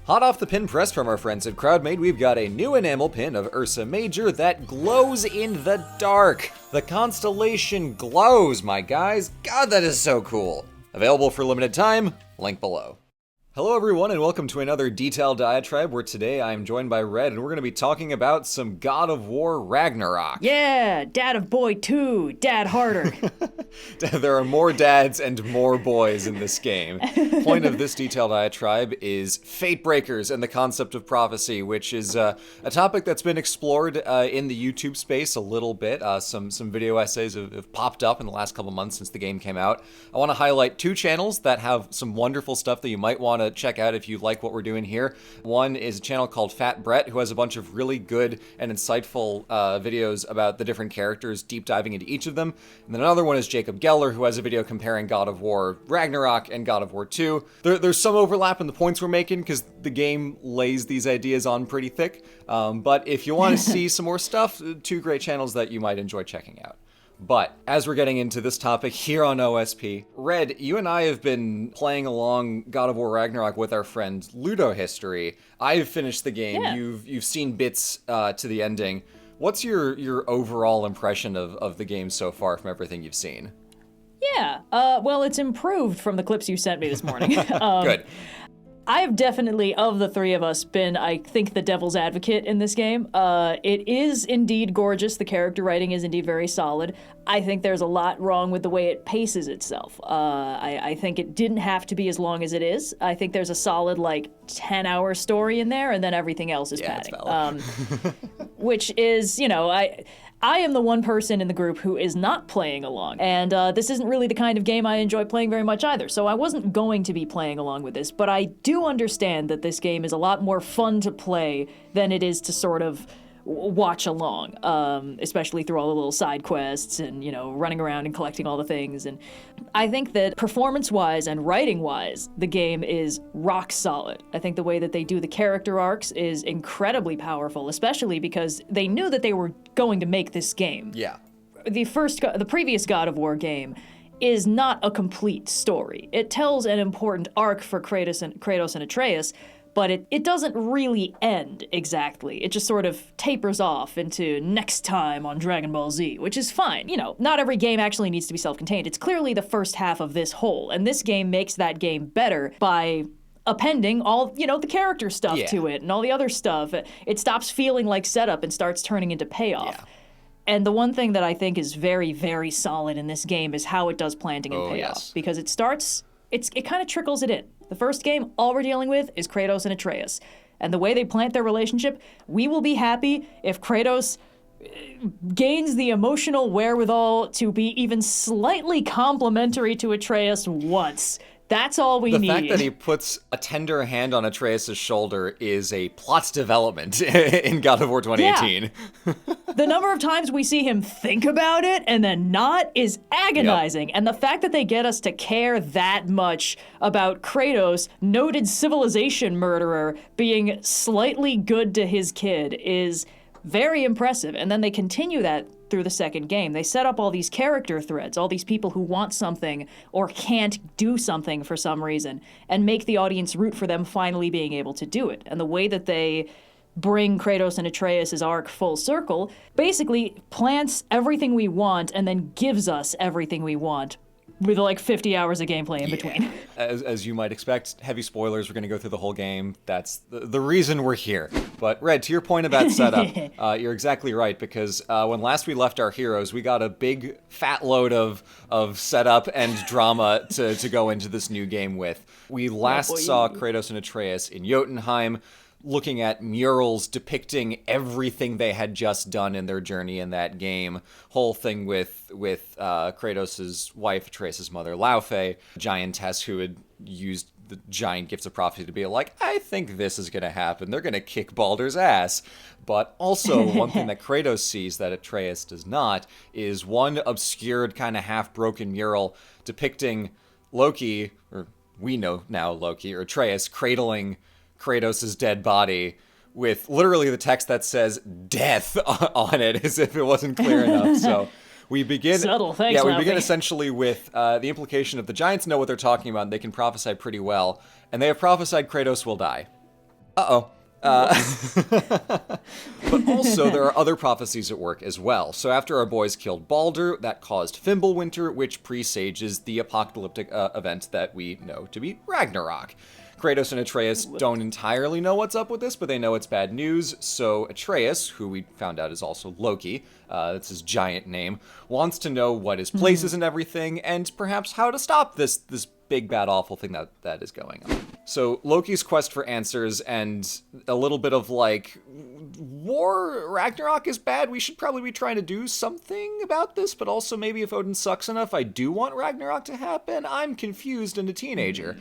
Hot off the pin press from our friends at CrowdMade, we've got a new enamel pin of Ursa Major that glows in the dark. The constellation glows, my guys. God, that is so cool. Available for limited time, link below. Hello everyone and welcome to another detailed diatribe where today I am joined by Red and we're going to be talking about some God of War Ragnarok. Yeah, Dad of Boy 2, Dad Harder. There are more dads and more boys in this game. Point of this detailed diatribe is fate breakers and the concept of prophecy, which is a topic that's been explored in the YouTube space a little bit. Some video essays have popped up in the last couple months since the game came out. I want to highlight two channels that have some wonderful stuff that you might want to check out if you like what we're doing here. One is a channel called Fat Brett, who has a bunch of really good and insightful videos about the different characters, deep diving into each of them. And then another one is Jacob Geller, who has a video comparing God of War Ragnarok and God of War 2. There's some overlap in the points we're making because the game lays these ideas on pretty thick. But if you want to see some more stuff, two great channels that you might enjoy checking out. But as we're getting into this topic here on OSP, Red, you and I have been playing along God of War Ragnarok with our friend Ludo History. I've finished the game. Yeah. You've seen bits to the ending. What's your overall impression of the game so far from everything you've seen? Yeah, well, it's improved from the clips you sent me this morning. Good. I've definitely, of the three of us, been, I think, the devil's advocate in this game. It is indeed gorgeous. The character writing is indeed very solid. I think there's a lot wrong with the way it paces itself. I think it didn't have to be as long as it is. I think there's a solid, 10-hour story in there, and then everything else is padding. Which is, I am the one person in the group who is not playing along, and this isn't really the kind of game I enjoy playing very much either, so I wasn't going to be playing along with this, but I do understand that this game is a lot more fun to play than it is to sort of watch along, especially through all the little side quests and, running around and collecting all the things. And I think that performance-wise and writing-wise, the game is rock solid. I think the way that they do the character arcs is incredibly powerful, especially because they knew that they were going to make this game. Yeah. The previous God of War game is not a complete story. It tells an important arc for Kratos and Atreus, but it doesn't really end exactly. It just sort of tapers off into next time on Dragon Ball Z, which is fine. Not every game actually needs to be self-contained. It's clearly the first half of this whole, and this game makes that game better by appending all, the character stuff to it and all the other stuff. It stops feeling like setup and starts turning into payoff. Yeah. And the one thing that I think is very, very solid in this game is how it does planting and payoff. Yes. Because it kind of trickles it in. The first game, all we're dealing with is Kratos and Atreus. And the way they plant their relationship, we will be happy if Kratos gains the emotional wherewithal to be even slightly complimentary to Atreus once. That's all we need. The fact that he puts a tender hand on Atreus' shoulder is a plot development in God of War 2018. Yeah. The number of times we see him think about it and then not is agonizing. Yep. And the fact that they get us to care that much about Kratos, noted civilization murderer, being slightly good to his kid is very impressive. And then they continue that through the second game. They set up all these character threads, all these people who want something or can't do something for some reason, and make the audience root for them finally being able to do it. And the way that they bring Kratos and Atreus' arc full circle basically plants everything we want and then gives us everything we want with 50 hours of gameplay in between. As you might expect, heavy spoilers. We're going to go through the whole game. That's the reason we're here. But Red, to your point about setup, you're exactly right, because when last we left our heroes, we got a big fat load of setup and drama to go into this new game with. We last saw Kratos and Atreus in Jotunheim, looking at murals depicting everything they had just done in their journey in that game. Whole thing with Kratos' wife, Atreus' mother, Laufey, giantess who had used the giant gifts of prophecy to be like, I think this is going to happen. They're going to kick Baldur's ass. But also, one thing that Kratos sees that Atreus does not is one obscured, kind of half-broken mural depicting Loki, or we know now Loki, or Atreus, cradling Kratos' dead body with literally the text that says death on it, as if it wasn't clear enough. So we begin subtle. Thanks, we begin essentially with the implication of the giants know what they're talking about and they can prophesy pretty well, and they have prophesied Kratos will die. Uh-oh. But also, there are other prophecies at work as well. So after our boys killed Balder, that caused Fimbulwinter, which presages the apocalyptic event that we know to be Ragnarok. Kratos and Atreus don't entirely know what's up with this, but they know it's bad news. So Atreus, who we found out is also Loki, that's his giant name, wants to know what his place is and everything, and perhaps how to stop this big, bad, awful thing that is going on. So Loki's quest for answers and a little bit of like, war, Ragnarok is bad, we should probably be trying to do something about this, but also maybe if Odin sucks enough, I do want Ragnarok to happen. I'm confused and a teenager.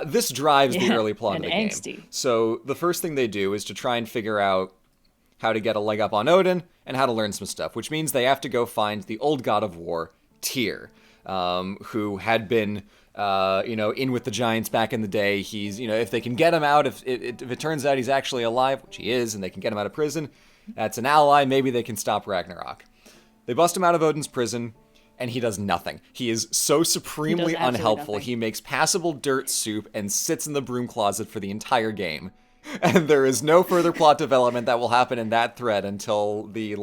This drives the early plot of the angsty game. So the first thing they do is to try and figure out how to get a leg up on Odin and how to learn some stuff, which means they have to go find the old god of war, Tyr, who had been in with the giants back in the day. He's, if they can get him out, if it turns out he's actually alive, which he is, and they can get him out of prison, that's an ally. Maybe they can stop Ragnarok. They bust him out of Odin's prison, and he does nothing. He is so supremely unhelpful. Nothing. He makes passable dirt soup and sits in the broom closet for the entire game. And there is no further plot development that will happen in that thread until the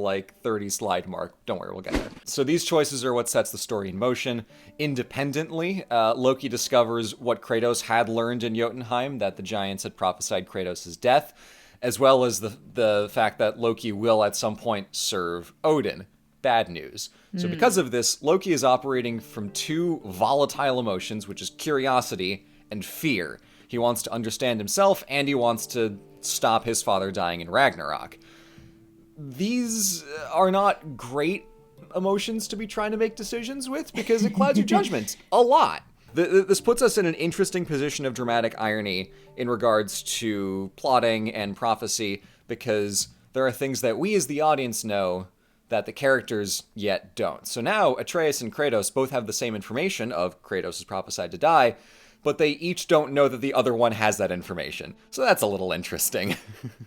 30 slide mark. Don't worry, we'll get there. So these choices are what sets the story in motion. Independently, Loki discovers what Kratos had learned in Jotunheim, that the giants had prophesied Kratos' death, as well as the fact that Loki will at some point serve Odin. Bad news. So because of this, Loki is operating from two volatile emotions, which is curiosity and fear. He wants to understand himself, and he wants to stop his father dying in Ragnarok. These are not great emotions to be trying to make decisions with, because it clouds your judgment a lot. This puts us in an interesting position of dramatic irony in regards to plotting and prophecy, because there are things that we as the audience know that the characters yet don't. So now Atreus and Kratos both have the same information of Kratos is prophesied to die, but they each don't know that the other one has that information. So that's a little interesting.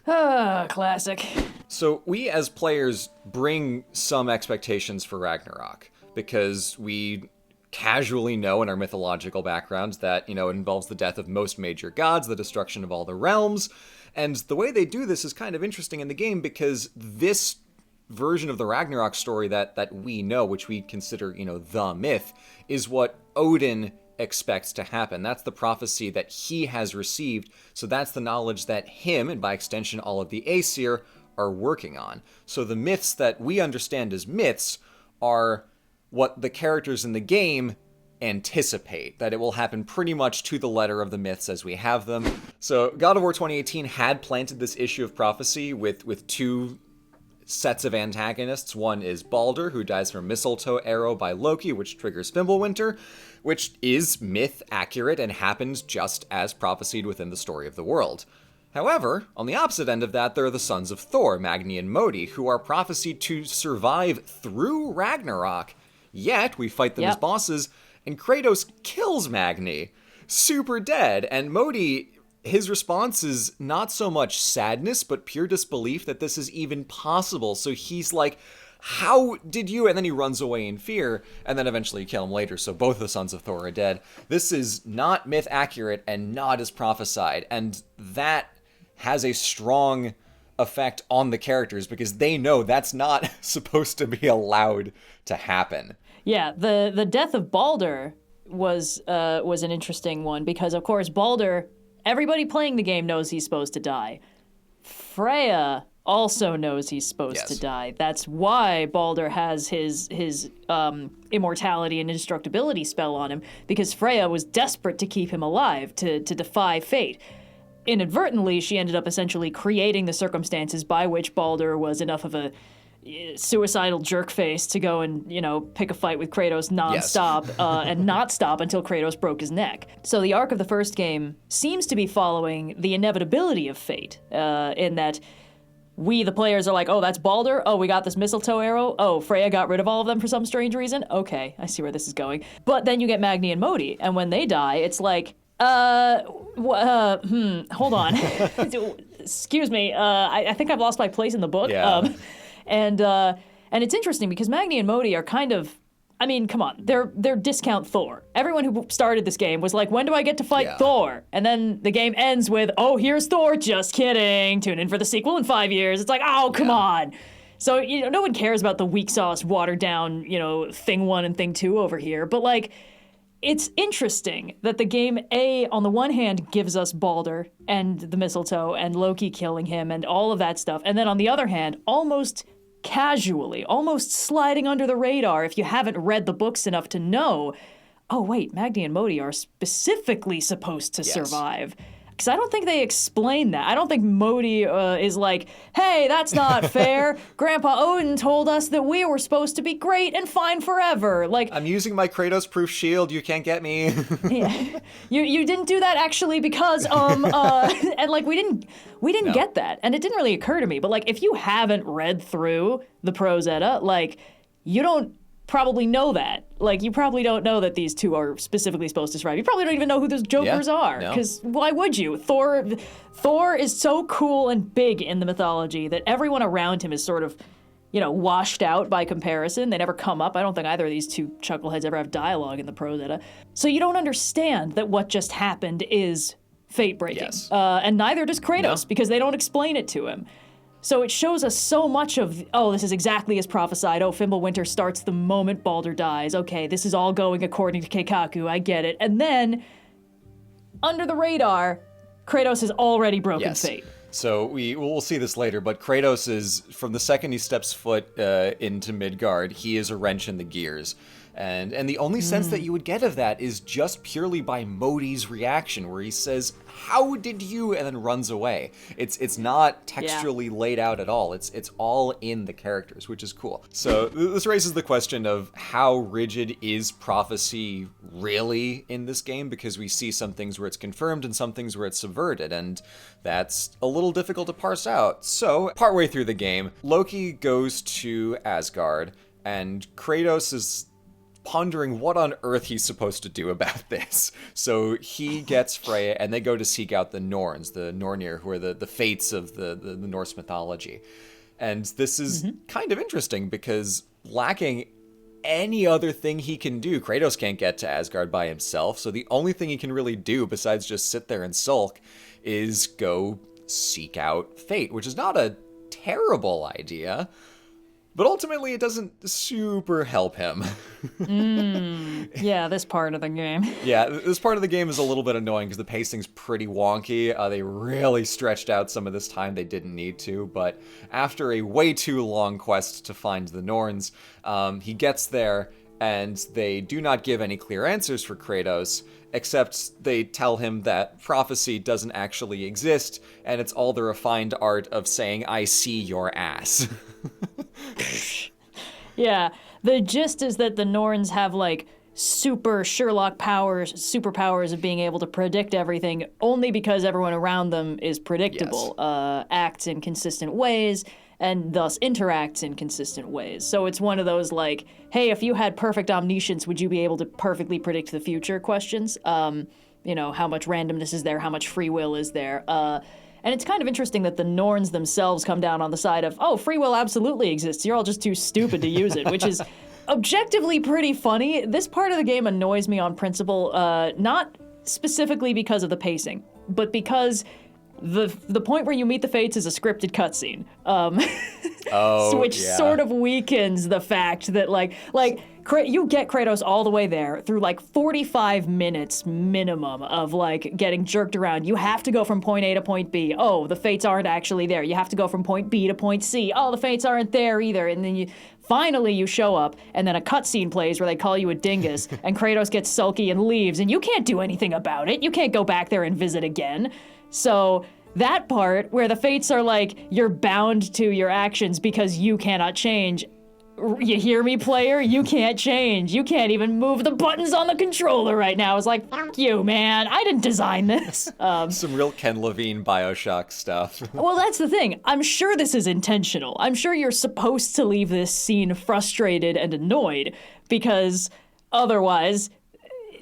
Classic. So we as players bring some expectations for Ragnarok, because we casually know in our mythological backgrounds that, it involves the death of most major gods, the destruction of all the realms. And the way they do this is kind of interesting in the game, because this version of the Ragnarok story that we know, which we consider, the myth, is what Odin expects to happen. That's the prophecy that he has received. So that's the knowledge that him, and by extension all of the Aesir, are working on. So the myths that we understand as myths are what the characters in the game anticipate, that it will happen pretty much to the letter of the myths as we have them. So God of War 2018 had planted this issue of prophecy with two sets of antagonists. One is Balder, who dies from a mistletoe arrow by Loki, which triggers Fimbulwinter, which is myth accurate and happens just as prophesied within the story of the world. However, on the opposite end of that, there are the sons of Thor, Magni and Modi, who are prophesied to survive through Ragnarok. Yet, we fight them as bosses, and Kratos kills Magni, super dead, and Modi, his response is not so much sadness, but pure disbelief that this is even possible. So he's like, how did you? And then he runs away in fear, and then eventually you kill him later. So both the sons of Thor are dead. This is not myth accurate and not as prophesied. And that has a strong effect on the characters, because they know that's not supposed to be allowed to happen. Yeah, the death of Balder was an interesting one, because of course Balder, everybody playing the game knows he's supposed to die. Freya also knows he's supposed to die. That's why Balder has his immortality and indestructibility spell on him, because Freya was desperate to keep him alive, to defy fate. Inadvertently, she ended up essentially creating the circumstances by which Balder was enough of a suicidal jerkface to go and, pick a fight with Kratos nonstop and not stop until Kratos broke his neck. So the arc of the first game seems to be following the inevitability of fate, in that we, the players, are like, oh, that's Balder? Oh, we got this mistletoe arrow? Oh, Freya got rid of all of them for some strange reason? Okay, I see where this is going. But then you get Magni and Modi, and when they die, it's like, hold on. Excuse me, I think I've lost my place in the book. Yeah. And it's interesting because Magni and Modi are kind of I mean, come on, they're discount Thor. Everyone who started this game was like, when do I get to fight Yeah. Thor? And then the game ends with, oh, here's Thor, just kidding. Tune in for the sequel in 5 years. It's like, oh, come on. So, you know, no one cares about the weak sauce, watered down, you know, thing 1 and thing 2 over here. But, like, it's interesting that the game, on the one hand, gives us Balder and the mistletoe and Loki killing him and all of that stuff. And then on the other hand, almost casually, almost sliding under the radar, if you haven't read the books enough to know, oh, wait, Magni and Modi are specifically supposed to survive. Because I don't think they explain that. I don't think Modi is like, hey, that's not fair. Grandpa Odin told us that we were supposed to be great and fine forever. Like, I'm using my Kratos-proof shield. You can't get me. yeah. You didn't do that actually because and like we didn't get that, and it didn't really occur to me. But like, if you haven't read through the Prose Edda, like, you don't probably know that. Like, you probably don't know that these two are specifically supposed to survive. You probably don't even know who those jokers are, because why would you? Thor is so cool and big in the mythology that everyone around him is sort of, you know, washed out by comparison. They never come up. I don't think either of these two chuckleheads ever have dialogue in the Prose Edda. So you don't understand that what just happened is fate-breaking. Yes. And neither does Kratos, because they don't explain it to him. So it shows us so much of, oh, this is exactly as prophesied. Oh, Fimbulwinter starts the moment Balder dies. Okay, this is all going according to Keikaku. I get it. And then, under the radar, Kratos has already broken fate. So we'll see this later, but Kratos is, from the second he steps foot into Midgard, he is a wrench in the gears. And the only sense that you would get of that is just purely by Modi's reaction, where he says, "How did you?" and then runs away. It's not textually laid out at all. It's all in the characters, which is cool. So this raises the question of how rigid is prophecy really in this game, because we see some things where it's confirmed and some things where it's subverted, and that's a little difficult to parse out. So partway through the game, Loki goes to Asgard, and Kratos is pondering what on earth he's supposed to do about this. So he gets Freya, and they go to seek out the Norns, the Nornir, who are the fates of the Norse mythology. And this is kind of interesting, because lacking any other thing he can do, Kratos can't get to Asgard by himself, so the only thing he can really do besides just sit there and sulk is go seek out fate, which is not a terrible idea. But ultimately, it doesn't super help him. Yeah, this part of the game. Yeah, this part of the game is a little bit annoying because the pacing's pretty wonky. They really stretched out some of this time they didn't need to. But after a way too long quest to find the Norns, he gets there, and they do not give any clear answers for Kratos, except they tell him that prophecy doesn't actually exist, and it's all the refined art of saying, "I see your ass." Yeah, the gist is that the Norns have, like, super Sherlock powers, superpowers of being able to predict everything only because everyone around them is predictable, acts in consistent ways, and thus interacts in consistent ways. So it's one of those, like, hey, if you had perfect omniscience, would you be able to perfectly predict the future questions? You know, how much randomness is there? How much free will is there? And it's kind of interesting that the Norns themselves come down on the side of, oh, free will absolutely exists. You're all just too stupid to use it, which is objectively pretty funny. This part of the game annoys me on principle, not specifically because of the pacing, but because the point where you meet the Fates is a scripted cutscene, which sort of weakens the fact that like you get Kratos all the way there through like 45 minutes minimum of like getting jerked around. You have to go from point A to point B. Oh, the Fates aren't actually there. You have to go from point B to point C. Oh, the Fates aren't there either. And then finally you show up, and then a cutscene plays where they call you a dingus, and Kratos gets sulky and leaves, and you can't do anything about it. You can't go back there and visit again. So that part where the Fates are like, you're bound to your actions because you cannot change. You hear me, player? You can't change. You can't even move the buttons on the controller right now. It's like, fuck you, man. I didn't design this. Some real Ken Levine Bioshock stuff. Well, that's the thing. I'm sure this is intentional. I'm sure you're supposed to leave this scene frustrated and annoyed, because otherwise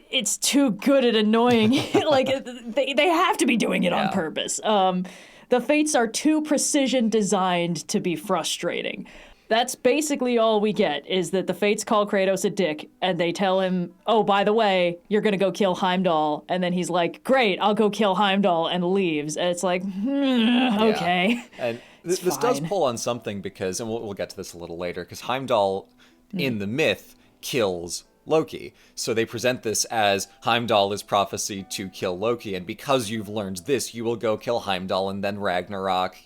it's too good at annoying. Like, they have to be doing it on purpose. The Fates are too precision designed to be frustrating. That's basically all we get, is that the Fates call Kratos a dick, and they tell him, oh, by the way, you're gonna go kill Heimdall. And then he's like, great, I'll go kill Heimdall, and leaves. And it's like, okay. And this does pull on something because, and we'll get to this a little later, because Heimdall, in the myth, kills Loki. So they present this as Heimdall is prophecy to kill Loki, and because you've learned this, you will go kill Heimdall, and then Ragnarok,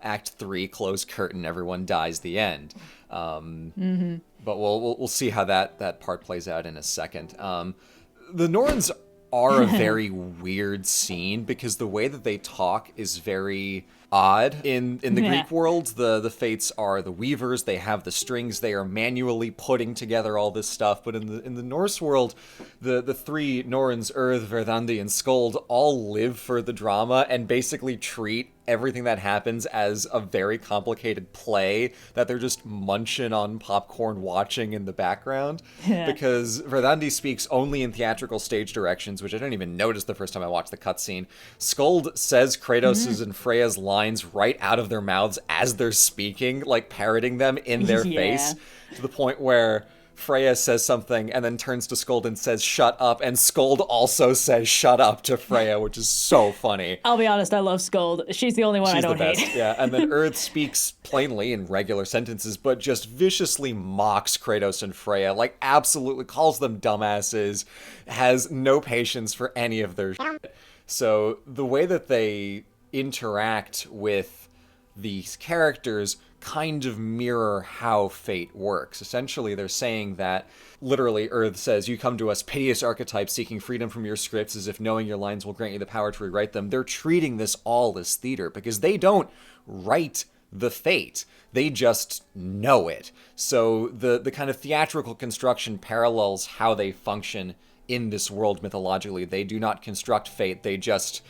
Act 3, close curtain, everyone dies, the end. But we'll see how that part plays out in a second. The Norns are a very weird scene because the way that they talk is very odd. In the Greek world, the Fates are the weavers. They have the strings. They are manually putting together all this stuff. But in the Norse world, the three Norns, Earth, Verdandi, and Skuld, all live for the drama and basically treat everything that happens as a very complicated play that they're just munching on popcorn watching in the background. Because Verdandi speaks only in theatrical stage directions, which I didn't even notice the first time I watched the cutscene. Skuld says Kratos's and Freya's lines right out of their mouths as they're speaking, like parroting them in their face, to the point where Freya says something and then turns to Skuld and says, shut up. And Skuld also says, shut up to Freya, which is so funny. I'll be honest, I love Skuld. She's the only one I don't hate. Yeah, and then Earth speaks plainly in regular sentences, but just viciously mocks Kratos and Freya, like absolutely calls them dumbasses, has no patience for any of their shit. So the way that they interact with these characters kind of mirror how fate works. Essentially, they're saying that, literally, Earth says, you come to us, piteous archetype, seeking freedom from your scripts as if knowing your lines will grant you the power to rewrite them. They're treating this all as theater because they don't write the fate. They just know it. So the kind of theatrical construction parallels how they function in this world mythologically. They do not construct fate. They just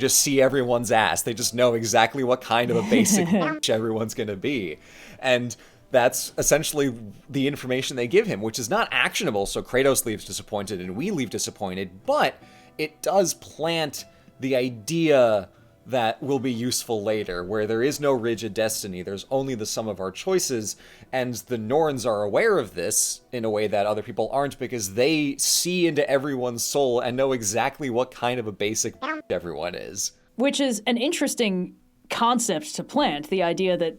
see everyone's ass. They just know exactly what kind of a basic bitch everyone's going to be. And that's essentially the information they give him, which is not actionable, so Kratos leaves disappointed and we leave disappointed, but it does plant the idea that will be useful later, where there is no rigid destiny, there's only the sum of our choices, and the Norns are aware of this in a way that other people aren't because they see into everyone's soul and know exactly what kind of a basic everyone is. Which is an interesting concept to plant, the idea that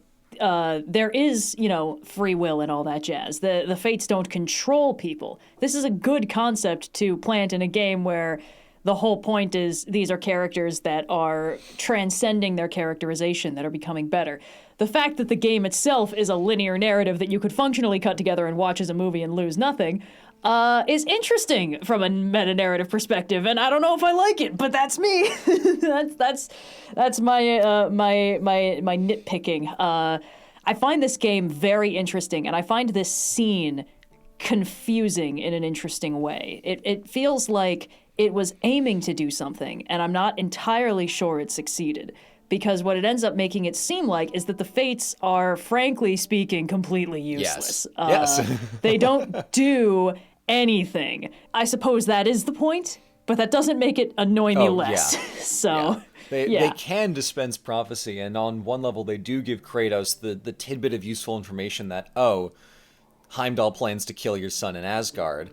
there is, free will and all that jazz. The Fates don't control people. This is a good concept to plant in a game where the whole point is these are characters that are transcending their characterization, that are becoming better. The fact that the game itself is a linear narrative that you could functionally cut together and watch as a movie and lose nothing is interesting from a meta-narrative perspective, and I don't know if I like it, but that's me. that's my my nitpicking. I find this game very interesting, and I find this scene confusing in an interesting way. It feels like it was aiming to do something, and I'm not entirely sure it succeeded. Because what it ends up making it seem like is that the Fates are, frankly speaking, completely useless. Yes. They don't do anything. I suppose that is the point, but that doesn't make it annoy me less. Yeah. So, They can dispense prophecy, and on one level they do give Kratos the tidbit of useful information that, Heimdall plans to kill your son in Asgard.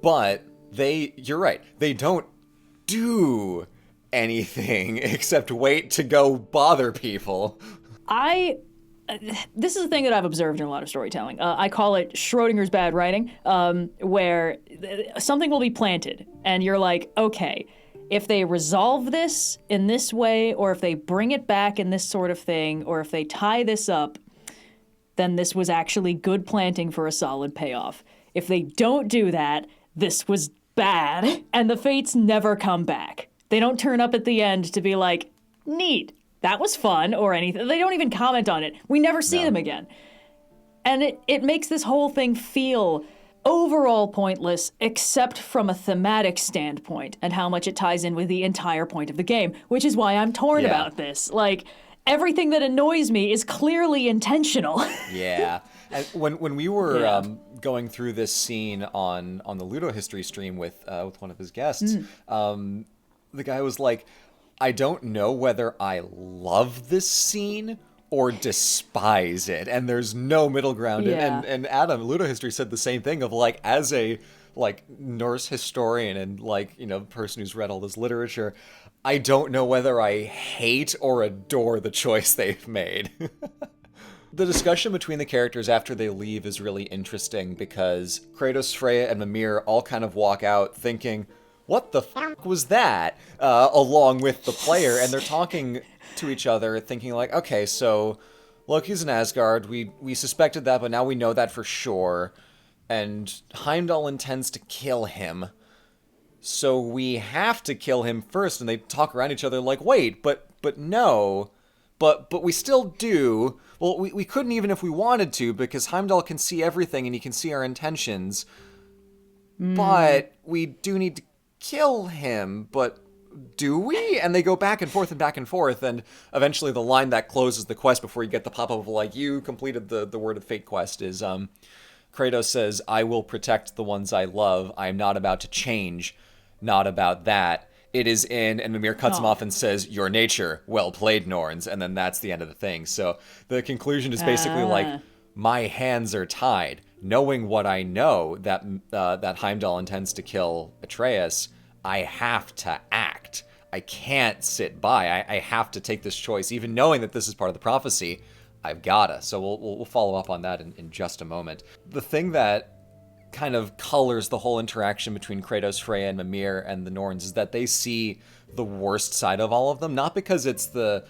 But you're right, they don't do anything except wait to go bother people. This is the thing that I've observed in a lot of storytelling. I call it Schrodinger's bad writing, where something will be planted, and you're like, okay, if they resolve this in this way, or if they bring it back in this sort of thing, or if they tie this up, then this was actually good planting for a solid payoff. If they don't do that, this was bad, and the Fates never come back. They don't turn up at the end to be like, neat, that was fun, or anything. They don't even comment on it. We never see them again. And it makes this whole thing feel overall pointless, except from a thematic standpoint, and how much it ties in with the entire point of the game, which is why I'm torn about this. Like, everything that annoys me is clearly intentional. Yeah. And when we were going through this scene on the Ludo History stream with one of his guests, the guy was like, I don't know whether I love this scene or despise it, and there's no middle ground. Yeah. And Adam, Ludo History, said the same thing of like, as a like Norse historian and like, you know, person who's read all this literature, I don't know whether I hate or adore the choice they've made. The discussion between the characters after they leave is really interesting because Kratos, Freya, and Mimir all kind of walk out thinking, what the fuck was that? Along with the player, and they're talking to each other thinking like, okay, so Loki's in Asgard, we suspected that, but now we know that for sure, and Heimdall intends to kill him, so we have to kill him first. And they talk around each other like, wait, but no, but we still do. Well, we couldn't even if we wanted to, because Heimdall can see everything and he can see our intentions. But we do need to kill him, but do we? And they go back and forth, and eventually the line that closes the quest before you get the pop-up of like, you completed the Word of Fate quest is, Kratos says, I will protect the ones I love. I am not about to change. Not about that. It is in, and Mimir cuts him off and says, your nature, well played, Norns, and then that's the end of the thing. So the conclusion is basically like, my hands are tied. Knowing what I know, that Heimdall intends to kill Atreus, I have to act. I can't sit by. I have to take this choice, even knowing that this is part of the prophecy. I've gotta. So we'll follow up on that in just a moment. The thing that kind of colors the whole interaction between Kratos, Freya, and Mimir and the Norns is that they see the worst side of all of them, not because it's the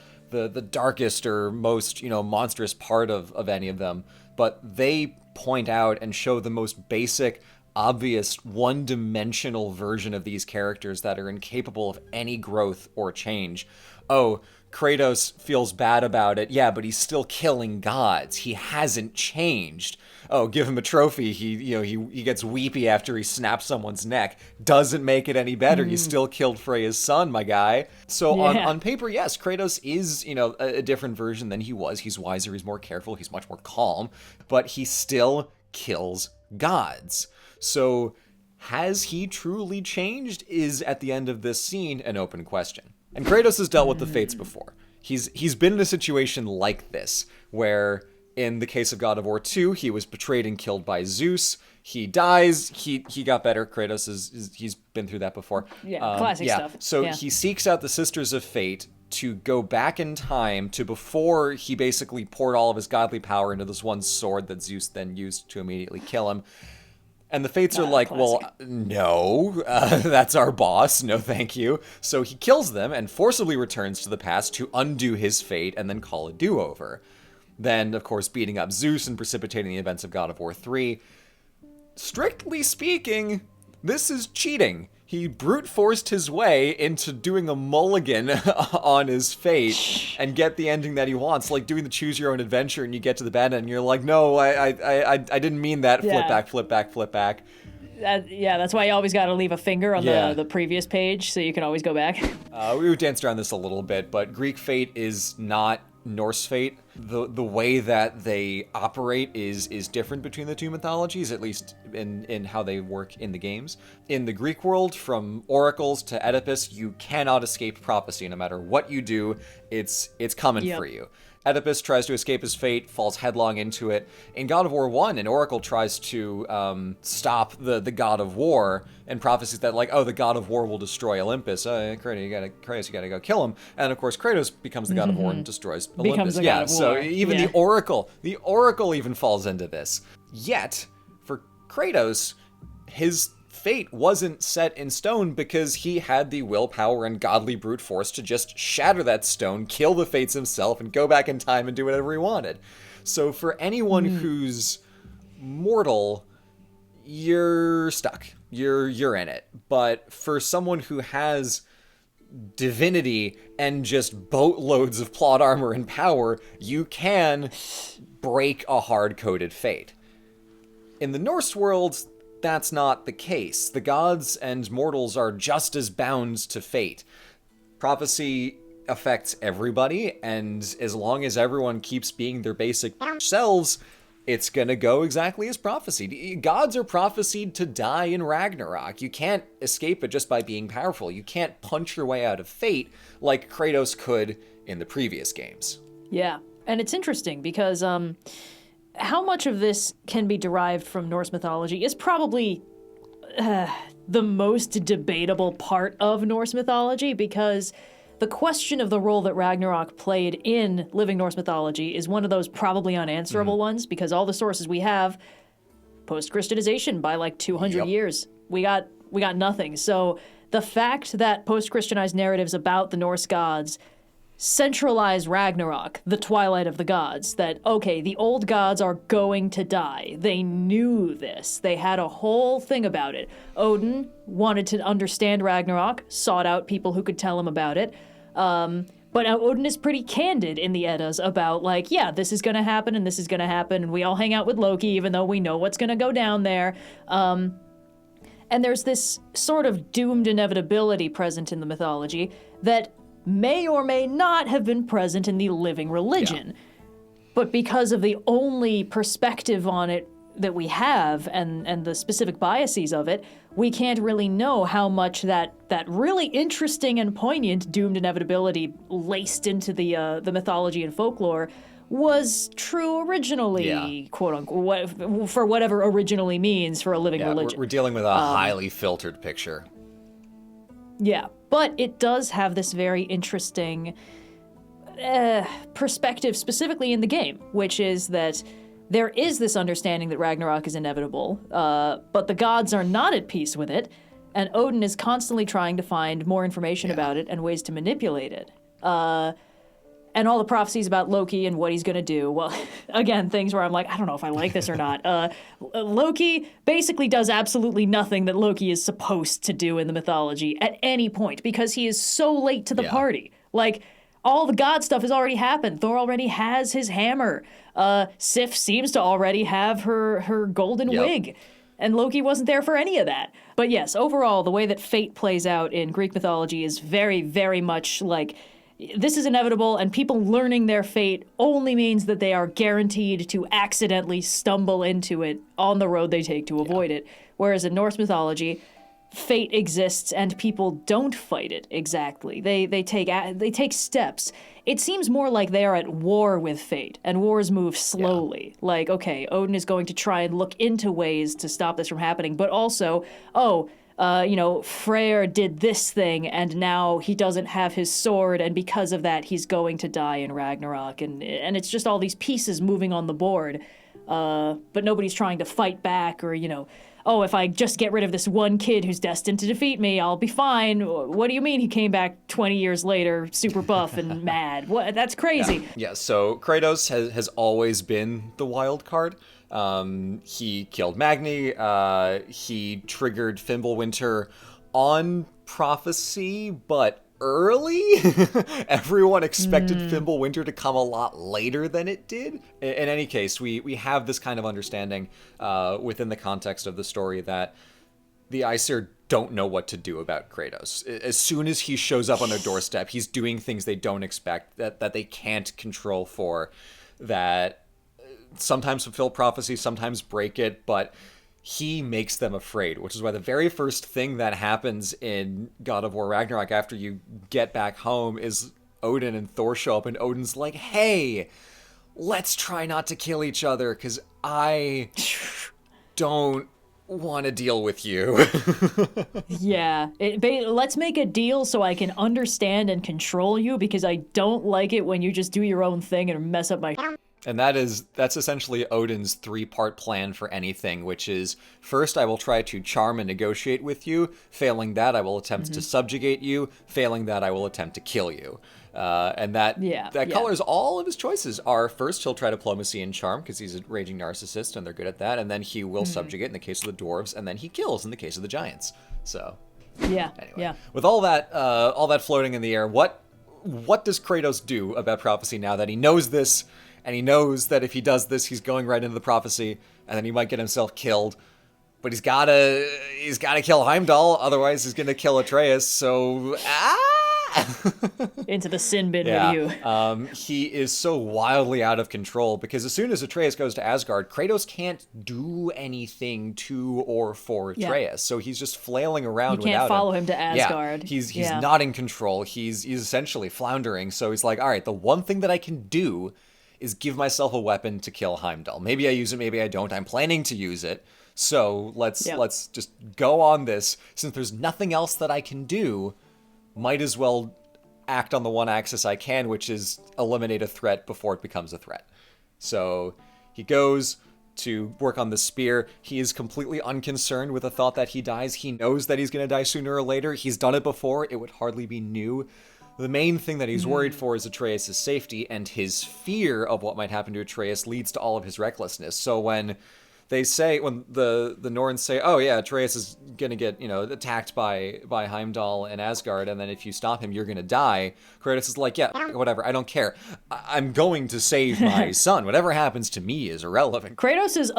darkest or most, you know, monstrous part of any of them, but they point out and show the most basic, obvious, one-dimensional version of these characters that are incapable of any growth or change. Oh, Kratos feels bad about it. Yeah, but he's still killing gods. He hasn't changed. Oh, give him a trophy. He gets weepy after he snaps someone's neck. Doesn't make it any better. He still killed Freya's son, my guy. So on paper, yes, Kratos is, you know, a different version than he was. He's wiser, he's more careful, he's much more calm, but he still kills gods. So has he truly changed is, at the end of this scene, an open question. And Kratos has dealt with the Fates before. He's been in a situation like this, where in the case of God of War 2, he was betrayed and killed by Zeus. He dies. He got better. Kratos he's been through that before. Yeah, classic stuff. So he seeks out the Sisters of Fate to go back in time to before he basically poured all of his godly power into this one sword that Zeus then used to immediately kill him. And the Fates are like, classic. Well, no, that's our boss. No, thank you. So he kills them and forcibly returns to the past to undo his fate and then call a do-over. Then, of course, beating up Zeus and precipitating the events of God of War 3. Strictly speaking, this is cheating. He brute forced his way into doing a mulligan on his fate and get the ending that he wants, like doing the choose your own adventure, and you get to the bad end and you're like, no, I didn't mean that. Yeah. Flip back. That's why you always got to leave a finger on the previous page so you can always go back. We danced around this a little bit, but Greek fate is not Norse fate. The way that they operate is different between the two mythologies, at least in how they work in the games. In the Greek world, from oracles to Oedipus, you cannot escape prophecy. No matter what you do, it's coming for you. Oedipus tries to escape his fate, falls headlong into it. In God of War 1, an oracle tries to stop the god of war and prophesies that, like, oh, the god of war will destroy Olympus. Kratos, you gotta go kill him. And of course, Kratos becomes the god of war and destroys Olympus. Becomes the god of war. So even the oracle even falls into this. Yet, for Kratos, his fate wasn't set in stone because he had the willpower and godly brute force to just shatter that stone, kill the Fates himself, and go back in time and do whatever he wanted. So for anyone who's mortal, you're stuck. You're in it. But for someone who has divinity and just boatloads of plot armor and power, you can break a hard-coded fate. In the Norse world, that's not the case. The gods and mortals are just as bound to fate. Prophecy affects everybody, and as long as everyone keeps being their basic selves, it's gonna go exactly as prophesied. Gods are prophesied to die in Ragnarok. You can't escape it just by being powerful. You can't punch your way out of fate like Kratos could in the previous games. Yeah, and it's interesting because how much of this can be derived from Norse mythology is probably the most debatable part of Norse mythology, because the question of the role that Ragnarok played in living Norse mythology is one of those probably unanswerable ones, because all the sources we have, post-Christianization by like 200 years. We got nothing. So the fact that post-Christianized narratives about the Norse gods centralize Ragnarok, the twilight of the gods, that, okay, the old gods are going to die. They knew this. They had a whole thing about it. Odin wanted to understand Ragnarok, sought out people who could tell him about it. But Odin is pretty candid in the Eddas about, like, yeah, this is going to happen and this is going to happen, and we all hang out with Loki even though we know what's going to go down there. And there's this sort of doomed inevitability present in the mythology that may or may not have been present in the living religion. Yeah. But because of the only perspective on it that we have and the specific biases of it, we can't really know how much that really interesting and poignant doomed inevitability laced into the mythology and folklore was true originally, quote unquote, for whatever originally means for a living religion. We're dealing with a highly filtered picture. Yeah, but it does have this very interesting perspective specifically in the game, which is that there is this understanding that Ragnarok is inevitable, but the gods are not at peace with it, and Odin is constantly trying to find more information about it and ways to manipulate it. And all the prophecies about Loki and what he's going to do, well, again, things where I'm like, I don't know if I like this or not. Loki basically does absolutely nothing that Loki is supposed to do in the mythology at any point, because he is so late to the party. Like, all the god stuff has already happened. Thor already has his hammer. Sif seems to already have her golden wig. And Loki wasn't there for any of that. But yes, overall, the way that fate plays out in Greek mythology is very, very much like, this is inevitable, and people learning their fate only means that they are guaranteed to accidentally stumble into it on the road they take to avoid it. Whereas in Norse mythology, fate exists and people don't fight it exactly. They take steps. It seems more like they are at war with fate, and wars move slowly. Like, okay, Odin is going to try and look into ways to stop this from happening, but also, Freyr did this thing, and now he doesn't have his sword, and because of that, he's going to die in Ragnarok. And it's just all these pieces moving on the board, but nobody's trying to fight back, or, if I just get rid of this one kid who's destined to defeat me, I'll be fine. What do you mean he came back 20 years later, super buff and mad? What? That's crazy. Yeah, so Kratos has always been the wild card. He killed Magni, he triggered Fimbulwinter on prophecy, but early. Everyone expected Fimbulwinter to come a lot later than it did. In any case, we have this kind of understanding within the context of the story that the Aesir don't know what to do about Kratos. As soon as he shows up on their doorstep, he's doing things they don't expect, that they can't control for, that sometimes fulfill prophecy, sometimes break it, but he makes them afraid, which is why the very first thing that happens in God of War Ragnarok after you get back home is Odin and Thor show up, and Odin's like, hey, let's try not to kill each other, because I don't want to deal with you. Yeah, let's make a deal so I can understand and control you, because I don't like it when you just do your own thing and mess up my... And that's essentially Odin's 3-part plan for anything, which is, first, I will try to charm and negotiate with you. Failing that, I will attempt to subjugate you. Failing that, I will attempt to kill you. And that colors all of his choices. Are, first, he'll try diplomacy and charm, because he's a raging narcissist, and they're good at that. And then he will subjugate in the case of the dwarves, and then he kills in the case of the giants. So, anyway. With all that floating in the air, what does Kratos do about prophecy now that he knows this? And he knows that if he does this, he's going right into the prophecy, and then he might get himself killed. But he's gotta kill Heimdall, otherwise he's gonna kill Atreus. So into the sin bin with you. He is so wildly out of control because as soon as Atreus goes to Asgard, Kratos can't do anything to or for Atreus. So he's just flailing around without him. You can't follow him to Asgard. Yeah, he's not in control. He's essentially floundering. So he's like, all right, the one thing that I can do is give myself a weapon to kill Heimdall. Maybe I use it, maybe I don't. I'm planning to use it. So let's just go on this. Since there's nothing else that I can do, might as well act on the one axis I can, which is eliminate a threat before it becomes a threat. So he goes to work on the spear. He is completely unconcerned with the thought that he dies. He knows that he's going to die sooner or later. He's done it before. It would hardly be new. The main thing that he's worried for is Atreus' safety, and his fear of what might happen to Atreus leads to all of his recklessness. So when they say, when the Norns say, oh yeah, Atreus is gonna get, attacked by Heimdall and Asgard, and then if you stop him, you're gonna die, Kratos is like, yeah, whatever, I don't care. I'm going to save my son. Whatever happens to me is irrelevant. Kratos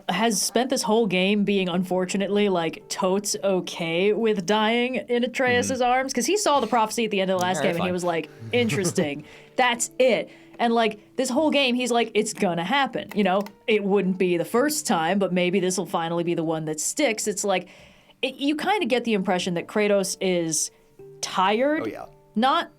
has spent this whole game being, unfortunately, like, totes okay with dying in Atreus' arms, because he saw the prophecy at the end of the last game, and he was like, interesting, that's it. And, like, this whole game, he's like, it's gonna happen, It wouldn't be the first time, but maybe this will finally be the one that sticks. It's like, you kind of get the impression that Kratos is tired. Oh, yeah. Not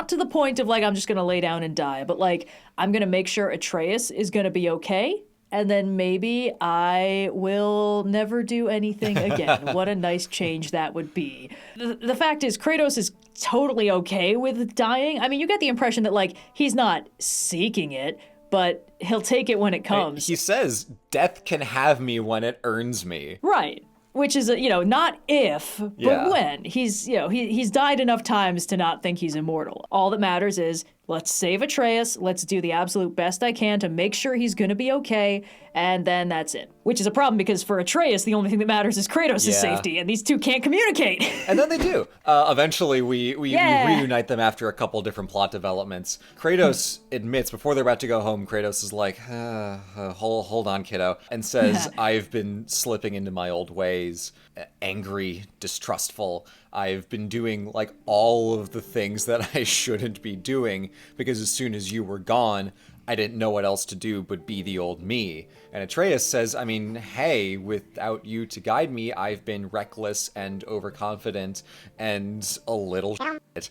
to the point of, like, I'm just gonna lay down and die, but, like, I'm gonna make sure Atreus is gonna be okay, and then maybe I will never do anything again. What a nice change that would be. The fact is, Kratos is totally okay with dying. I mean, you get the impression that, like, he's not seeking it, but he'll take it when it comes. He says, death can have me when it earns me. Right. Which is, not if, but when. He's, he's died enough times to not think he's immortal. All that matters is, let's save Atreus, let's do the absolute best I can to make sure he's gonna be okay, and then that's it. Which is a problem because for Atreus, the only thing that matters is Kratos' safety, and these two can't communicate. And then they do. Eventually, we reunite them after a couple different plot developments. Kratos admits, before they're about to go home, Kratos is like, hold on, kiddo, and says, I've been slipping into my old ways, angry, distrustful. I've been doing, like, all of the things that I shouldn't be doing, because as soon as you were gone, I didn't know what else to do but be the old me. And Atreus says, I mean, hey, without you to guide me, I've been reckless and overconfident and a little shit.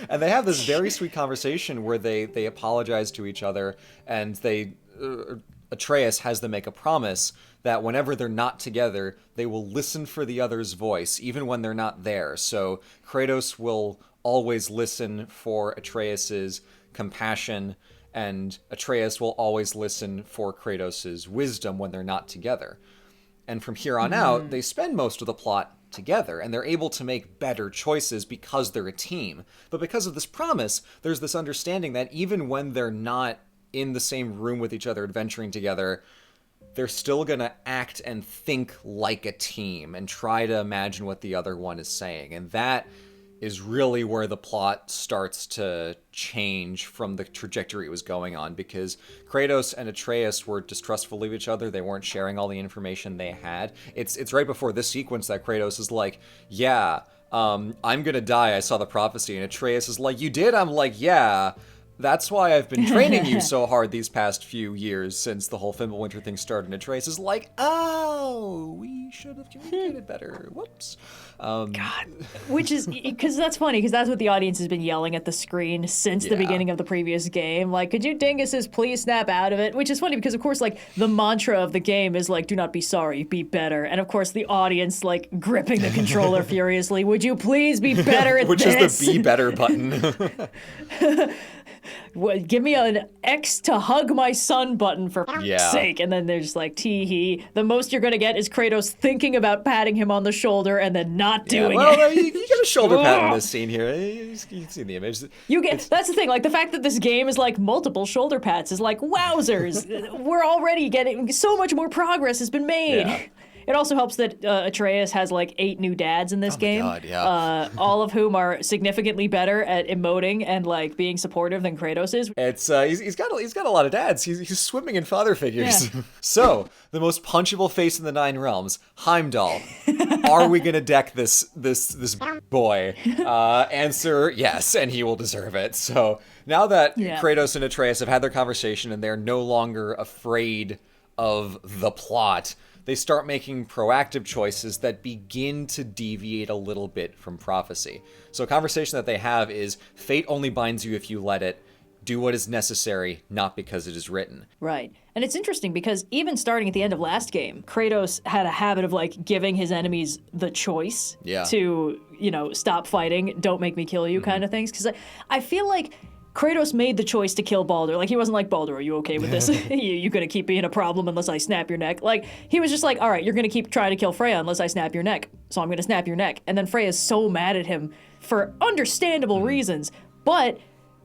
And they have this very sweet conversation where they apologize to each other, and Atreus has them make a promise that whenever they're not together, they will listen for the other's voice, even when they're not there. So Kratos will always listen for Atreus's compassion, and Atreus will always listen for Kratos' wisdom when they're not together. And from here on out, they spend most of the plot together, and they're able to make better choices because they're a team. But because of this promise, there's this understanding that even when they're not in the same room with each other adventuring together, they're still gonna act and think like a team and try to imagine what the other one is saying. And that is really where the plot starts to change from the trajectory it was going on, because Kratos and Atreus were distrustful of each other. They weren't sharing all the information they had. It's right before this sequence that Kratos is like, I'm gonna die, I saw the prophecy. And Atreus is like, you did? I'm like, yeah. That's why I've been training you so hard these past few years since the whole Fimbulwinter thing started. And Atreus is like, oh, we should have communicated better. Whoops. God. Which is, because that's funny, because that's what the audience has been yelling at the screen since the beginning of the previous game. Like, could you dinguses please snap out of it? Which is funny because, of course, like, the mantra of the game is like, do not be sorry, be better. And, of course, the audience, like, gripping the controller furiously. Would you please be better at Which this? Which is the be better button. Give me an X to hug my son button for sake. And then there's like, tee-hee. The most you're going to get is Kratos thinking about patting him on the shoulder and then not doing it. You get a shoulder pat in this scene here. You can see the image. That's the thing. Like, the fact that this game is like multiple shoulder pats is like, wowzers. We're already getting so much more progress has been made. Yeah. It also helps that Atreus has like 8 new dads in this game. God, yeah. All of whom are significantly better at emoting and like being supportive than Kratos is. It's he's got a lot of dads. He's swimming in father figures. Yeah. So the most punchable face in the 9 realms, Heimdall. Are we gonna deck this boy? Answer yes, and he will deserve it. So now that Kratos and Atreus have had their conversation and they're no longer afraid of the plot, they start making proactive choices that begin to deviate a little bit from prophecy. So a conversation that they have is, fate only binds you if you let it. Do what is necessary, not because it is written. Right. And it's interesting because even starting at the end of last game, Kratos had a habit of like giving his enemies the choice to, stop fighting, don't make me kill you kind of things. Because I feel like Kratos made the choice to kill Baldur. Like, he wasn't like, Baldur, are you okay with this? You're going to keep being a problem unless I snap your neck. Like, he was just like, all right, you're going to keep trying to kill Freya unless I snap your neck. So I'm going to snap your neck. And then Freya's so mad at him for understandable reasons. But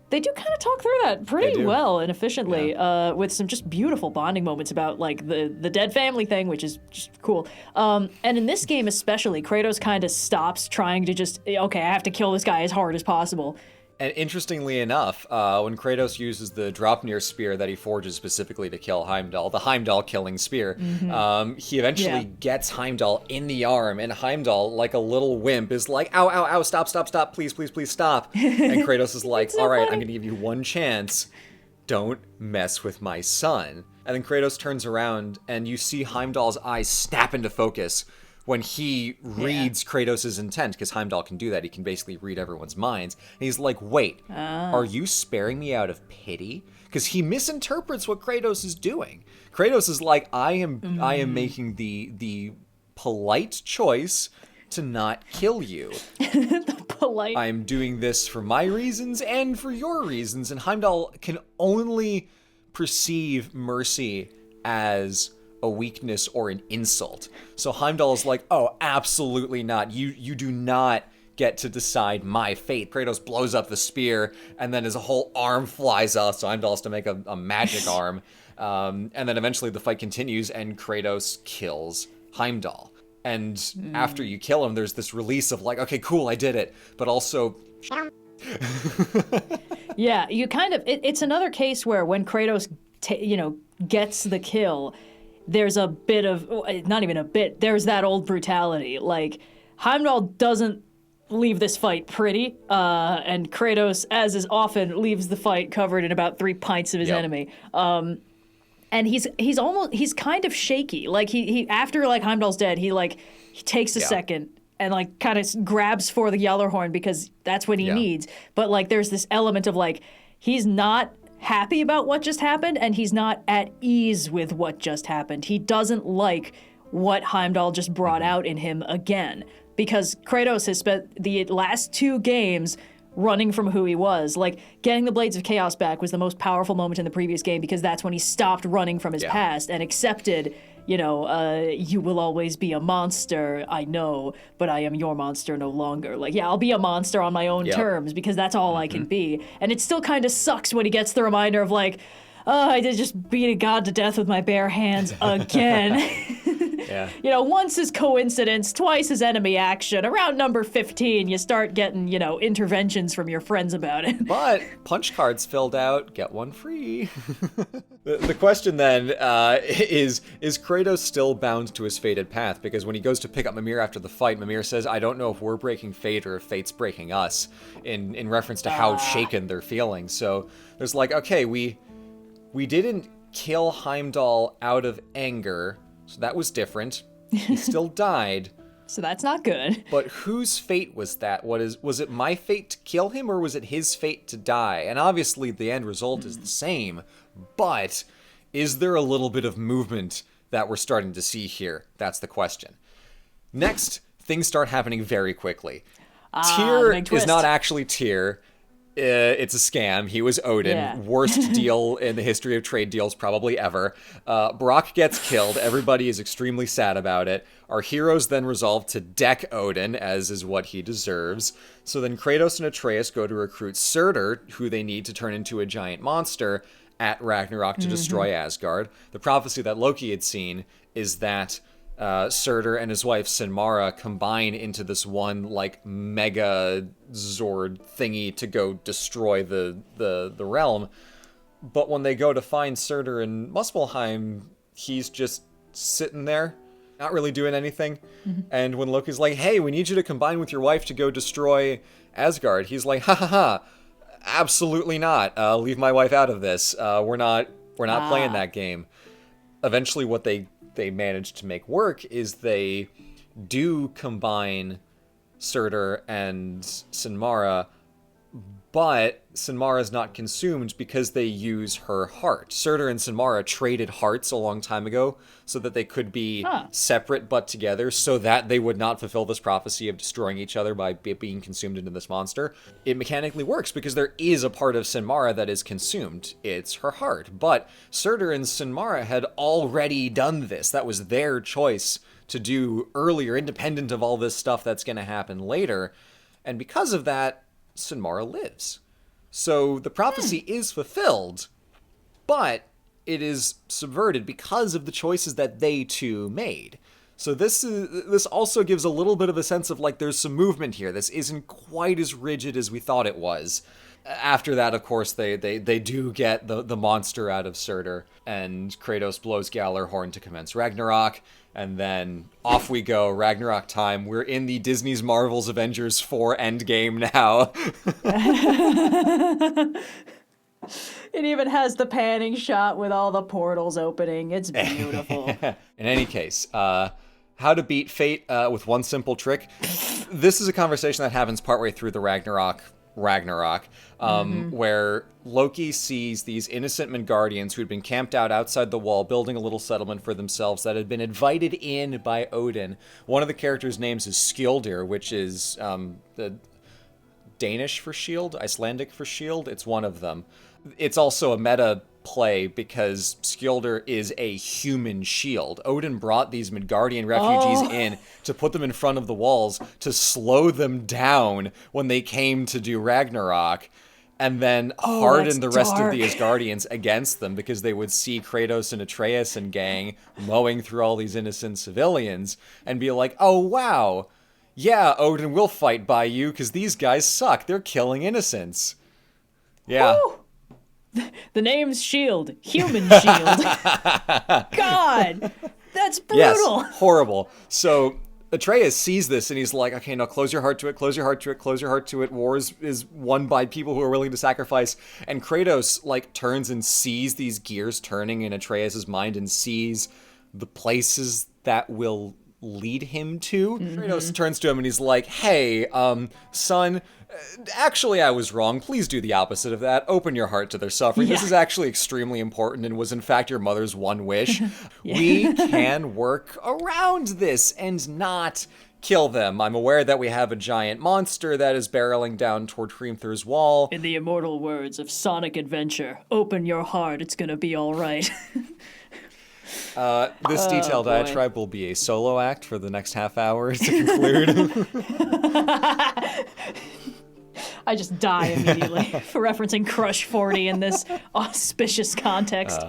they do kind of talk through that pretty well and efficiently with some just beautiful bonding moments about, like, the dead family thing, which is just cool. And in this game especially, Kratos kind of stops trying to just, okay, I have to kill this guy as hard as possible. And interestingly enough, when Kratos uses the Draupnir spear that he forges specifically to kill Heimdall, the Heimdall killing spear, he eventually gets Heimdall in the arm, and Heimdall, like a little wimp, is like, ow, ow, ow, stop, please, please, please stop. And Kratos is like, all right, I'm going to give you one chance. Don't mess with my son. And then Kratos turns around, and you see Heimdall's eyes snap into focus when he reads Kratos' intent, because Heimdall can do that. He can basically read everyone's minds. And he's like, wait, are you sparing me out of pity? Because he misinterprets what Kratos is doing. Kratos is like, I am making the polite choice to not kill you. I am doing this for my reasons and for your reasons. And Heimdall can only perceive mercy as a weakness or an insult. So Heimdall is like, oh, absolutely not. You do not get to decide my fate. Kratos blows up the spear, and then his whole arm flies off, so Heimdall has to make a magic arm. And then eventually the fight continues, and Kratos kills Heimdall. And after you kill him, there's this release of like, okay, cool, I did it. But also... Yeah, you kind of... It's another case where when Kratos, gets the kill, there's a bit of, not even a bit, there's that old brutality. Like, Heimdall doesn't leave this fight pretty, and Kratos, as is often, leaves the fight covered in about 3 pints of his enemy. And he's kind of shaky. Like, he after, like, Heimdall's dead, he takes a second and, like, kind of grabs for the Gjallarhorn because that's what he needs. But, like, there's this element of, like, he's not happy about what just happened, and he's not at ease with what just happened. He doesn't like what Heimdall just brought out in him again, because Kratos has spent the last 2 games running from who he was. Like, getting the Blades of Chaos back was the most powerful moment in the previous game, because that's when he stopped running from his past and accepted, you will always be a monster, I know, but I am your monster no longer. Like, I'll be a monster on my own terms, because that's all I can be. And it still kind of sucks when he gets the reminder of, like, oh, I did just beat a god to death with my bare hands again. Once is coincidence, twice is enemy action. Around number 15, you start getting, interventions from your friends about it. But punch cards filled out, get one free. The question then is Kratos still bound to his fated path? Because when he goes to pick up Mimir after the fight, Mimir says, I don't know if we're breaking fate or if fate's breaking us, in reference to how shaken they're feeling. So there's like, okay, we didn't kill Heimdall out of anger, so that was different. He still died. So that's not good. But whose fate was that? Was it my fate to kill him, or was it his fate to die? And obviously the end result is the same, but is there a little bit of movement that we're starting to see here? That's the question. Next, things start happening very quickly. Tyr is not actually Tyr. It's a scam. He was Odin. Yeah. Worst deal in the history of trade deals probably ever. Brock gets killed. Everybody is extremely sad about it. Our heroes then resolve to deck Odin, as is what he deserves. So then Kratos and Atreus go to recruit Surtur, who they need to turn into a giant monster at Ragnarok to destroy Asgard. The prophecy that Loki had seen is that Surtur and his wife Sinmara combine into this one like mega Zord thingy to go destroy the realm. But when they go to find Surtur in Muspelheim, he's just sitting there, not really doing anything. And when Loki's like, hey, we need you to combine with your wife to go destroy Asgard, he's like, ha ha ha, absolutely not. Leave my wife out of this. We're not playing that game. Eventually what they manage to make work is they do combine Surtur and Sinmara, but Sinmara's not consumed because they use her heart. Surtur and Sinmara traded hearts a long time ago so that they could be separate but together, so that they would not fulfill this prophecy of destroying each other by being consumed into this monster. It mechanically works because there is a part of Sinmara that is consumed. It's her heart. But Surtur and Sinmara had already done this. That was their choice to do earlier, independent of all this stuff that's going to happen later. And because of that, Sinmara lives. So the prophecy is fulfilled, but it is subverted because of the choices that they two made. So this also gives a little bit of a sense of like there's some movement here. This isn't quite as rigid as we thought it was. After that, of course, they do get the monster out of Surtur, and Kratos blows Gjallarhorn to commence Ragnarok, and then off we go, Ragnarok time. We're in the Disney's Marvel's Avengers 4 Endgame now. It even has the panning shot with all the portals opening. It's beautiful. In any case, how to beat fate with one simple trick. This is a conversation that happens partway through the Ragnarok, where Loki sees these innocent Midgardians who had been camped out outside the wall, building a little settlement for themselves that had been invited in by Odin. One of the characters' names is Skjoldir, which is the Danish for shield, Icelandic for shield. It's one of them. It's also a meta play because Skjoldir is a human shield. Odin brought these Midgardian refugees in to put them in front of the walls to slow them down when they came to do Ragnarok, and then harden the rest of the Asgardians against them because they would see Kratos and Atreus and gang mowing through all these innocent civilians and be like, oh wow, yeah, Odin will fight by you because these guys suck. They're killing innocents. Yeah. Woo! The name's Shield. Human Shield. God! That's brutal! Yes, horrible. So Atreus sees this and he's like, okay, now close your heart to it, close your heart to it, close your heart to it. War is won by people who are willing to sacrifice. And Kratos, like, turns and sees these gears turning in Atreus' mind and sees the places that will lead him to. Kratos turns to him and he's like, hey, son, actually I was wrong. Please do the opposite of that. Open your heart to their suffering. This is actually extremely important and was in fact your mother's one wish. We can work around this and not kill them. I'm aware that we have a giant monster that is barreling down toward Hrimthur's wall. In the immortal words of Sonic Adventure, open your heart, it's gonna be all right. This detailed diatribe will be a solo act for the next half hour to conclude. I just die immediately for referencing Crush 40 in this auspicious context.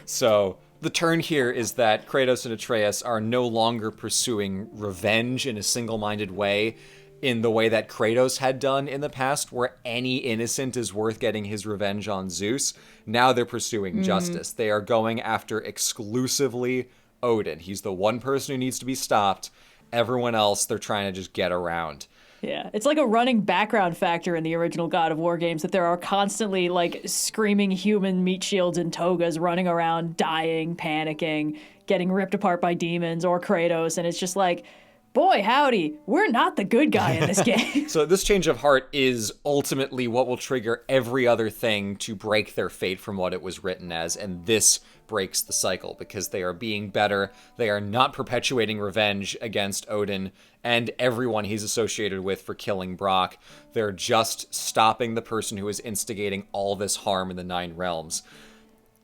So the turn here is that Kratos and Atreus are no longer pursuing revenge in a single-minded way in the way that Kratos had done in the past, where any innocent is worth getting his revenge on Zeus. Now they're pursuing justice. They are going after exclusively Odin. He's the one person who needs to be stopped. Everyone else, they're trying to just get around. Yeah, it's like a running background factor in the original God of War games that there are constantly, like, screaming human meat shields and togas running around, dying, panicking, getting ripped apart by demons or Kratos, and it's just like, boy, howdy, we're not the good guy in this game. So this change of heart is ultimately what will trigger every other thing to break their fate from what it was written as, and this breaks the cycle because they are being better. They are not perpetuating revenge against Odin and everyone he's associated with for killing Brock. They're just stopping the person who is instigating all this harm in the Nine Realms.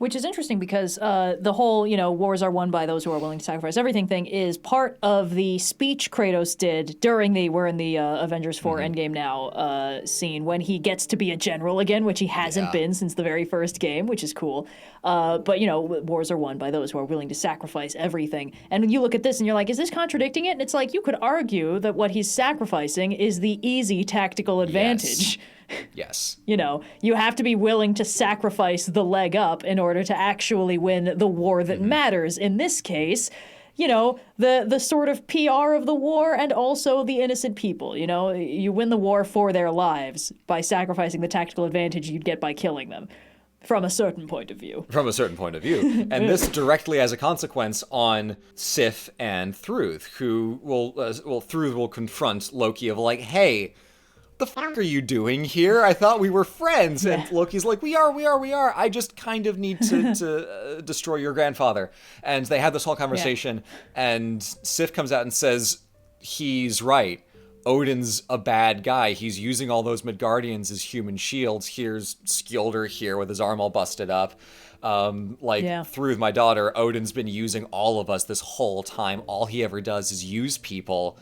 Which is interesting because the whole, wars are won by those who are willing to sacrifice everything thing is part of the speech Kratos did during we're in the Avengers 4 Endgame now scene when he gets to be a general again, which he hasn't been since the very first game, which is cool. But, wars are won by those who are willing to sacrifice everything. And you look at this and you're like, is this contradicting it? And it's like, you could argue that what he's sacrificing is the easy tactical advantage. Yes. You have to be willing to sacrifice the leg up in order to actually win the war that matters. In this case, the sort of PR of the war and also the innocent people. You win the war for their lives by sacrificing the tactical advantage you'd get by killing them. From a certain point of view. From a certain point of view. And this directly has a consequence on Sif and Thruth, who Thruth will confront Loki of like, hey, the fuck are you doing here? I thought we were friends. And Loki's like, we are. I just kind of need to destroy your grandfather. And they have this whole conversation, and Sif comes out and says, he's right. Odin's a bad guy. He's using all those Midgardians as human shields. Here's Skilder here with his arm all busted up. Through my daughter, Odin's been using all of us this whole time. All he ever does is use people.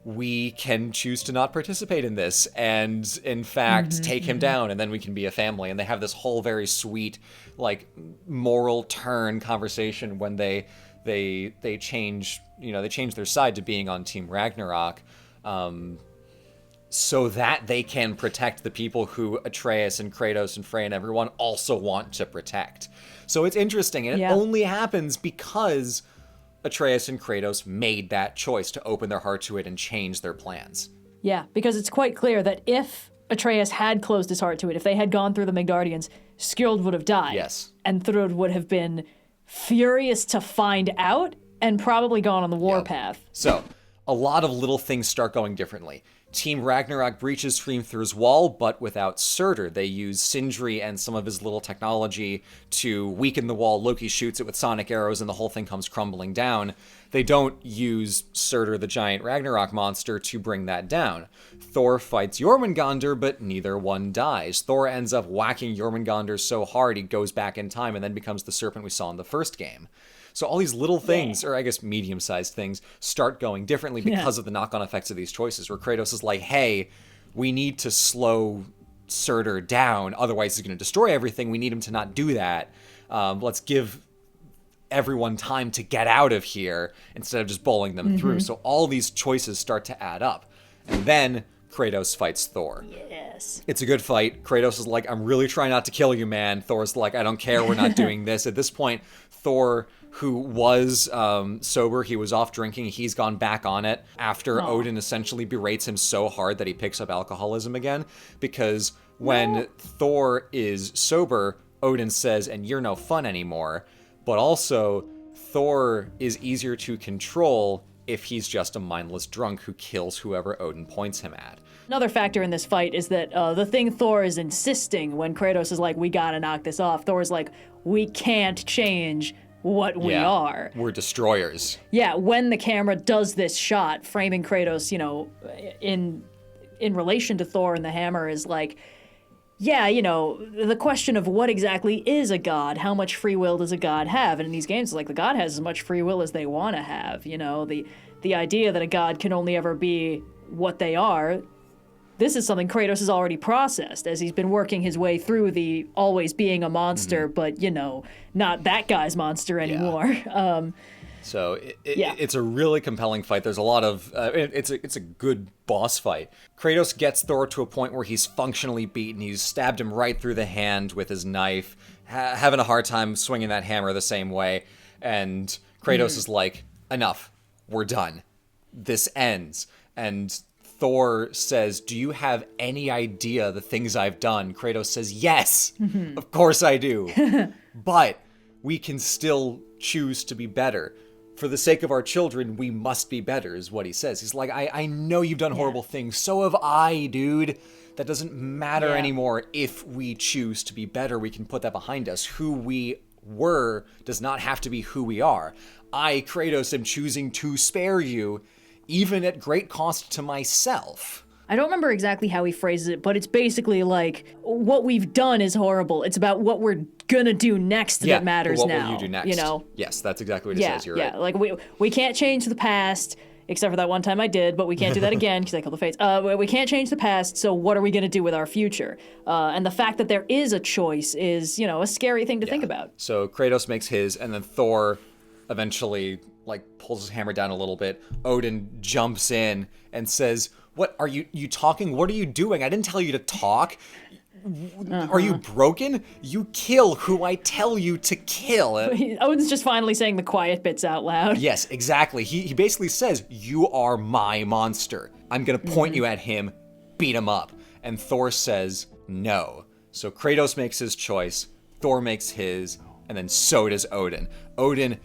We can choose to not participate in this and, in fact, take him down, and then we can be a family. And they have this whole very sweet, moral turn conversation when they change, they change their side to being on Team Ragnarok, so that they can protect the people who Atreus and Kratos and Frey and everyone also want to protect. So it's interesting, and it only happens because Atreus and Kratos made that choice to open their heart to it and change their plans. Yeah, because it's quite clear that if Atreus had closed his heart to it, if they had gone through the Midgardians, Skjold would have died. Yes. And Thrud would have been furious to find out and probably gone on the warpath. So, a lot of little things start going differently. Team Ragnarok breaches Hrimthur's wall, but without Surtur. They use Sindri and some of his little technology to weaken the wall. Loki shoots it with sonic arrows, and the whole thing comes crumbling down. They don't use Surtur, the giant Ragnarok monster, to bring that down. Thor fights Jormungandr, but neither one dies. Thor ends up whacking Jormungandr so hard he goes back in time and then becomes the serpent we saw in the first game. So all these little things, or I guess medium-sized things, start going differently because of the knock-on effects of these choices, where Kratos is like, hey, we need to slow Surtur down, otherwise he's going to destroy everything. We need him to not do that. Let's give everyone time to get out of here instead of just bowling them through. So all these choices start to add up. And then Kratos fights Thor. Yes. It's a good fight. Kratos is like, I'm really trying not to kill you, man. Thor's like, I don't care, we're not doing this. At this point, Thor, who was sober, he was off drinking, he's gone back on it after Odin essentially berates him so hard that he picks up alcoholism again. Because when Thor is sober, Odin says, and you're no fun anymore. But also, Thor is easier to control if he's just a mindless drunk who kills whoever Odin points him at. Another factor in this fight is that the thing Thor is insisting when Kratos is like, we gotta knock this off, Thor's like, we can't change what we are. We're destroyers. Yeah, when the camera does this shot, framing Kratos, in relation to Thor and the hammer is like, yeah, the question of what exactly is a god, how much free will does a god have? And in these games, it's like the god has as much free will as they want to have, the idea that a god can only ever be what they are. This is something Kratos has already processed as he's been working his way through the always being a monster, but, not that guy's monster anymore. Yeah. So it's a really compelling fight. There's a lot of it's a good boss fight. Kratos gets Thor to a point where he's functionally beaten. He's stabbed him right through the hand with his knife, having a hard time swinging that hammer the same way. And Kratos is like, enough, we're done. This ends. And Thor says, do you have any idea the things I've done? Kratos says, yes, of course I do. But we can still choose to be better. For the sake of our children, we must be better, is what he says. He's like, I know you've done horrible things. So have I, dude. That doesn't matter anymore. If we choose to be better, we can put that behind us. Who we were does not have to be who we are. I, Kratos, am choosing to spare you, even at great cost to myself. I don't remember exactly how he phrases it, but it's basically like, what we've done is horrible. It's about what we're gonna do next that matters what now. What will you do next? You know? Yes, that's exactly what he says. You're right. Yeah, like we can't change the past, except for that one time I did, but we can't do that again because I killed the fates. We can't change the past, so what are we gonna do with our future? And the fact that there is a choice is, a scary thing to think about. So Kratos makes his, and then Thor eventually pulls his hammer down a little bit. Odin jumps in and says, "What are you talking? What are you doing? I didn't tell you to talk. Are you broken? You kill who I tell you to kill." Odin's just finally saying the quiet bits out loud. Yes, exactly. He basically says, "You are my monster. I'm gonna point you at him, beat him up." And Thor says, "No." So Kratos makes his choice, Thor makes his, and then so does Odin. Odin,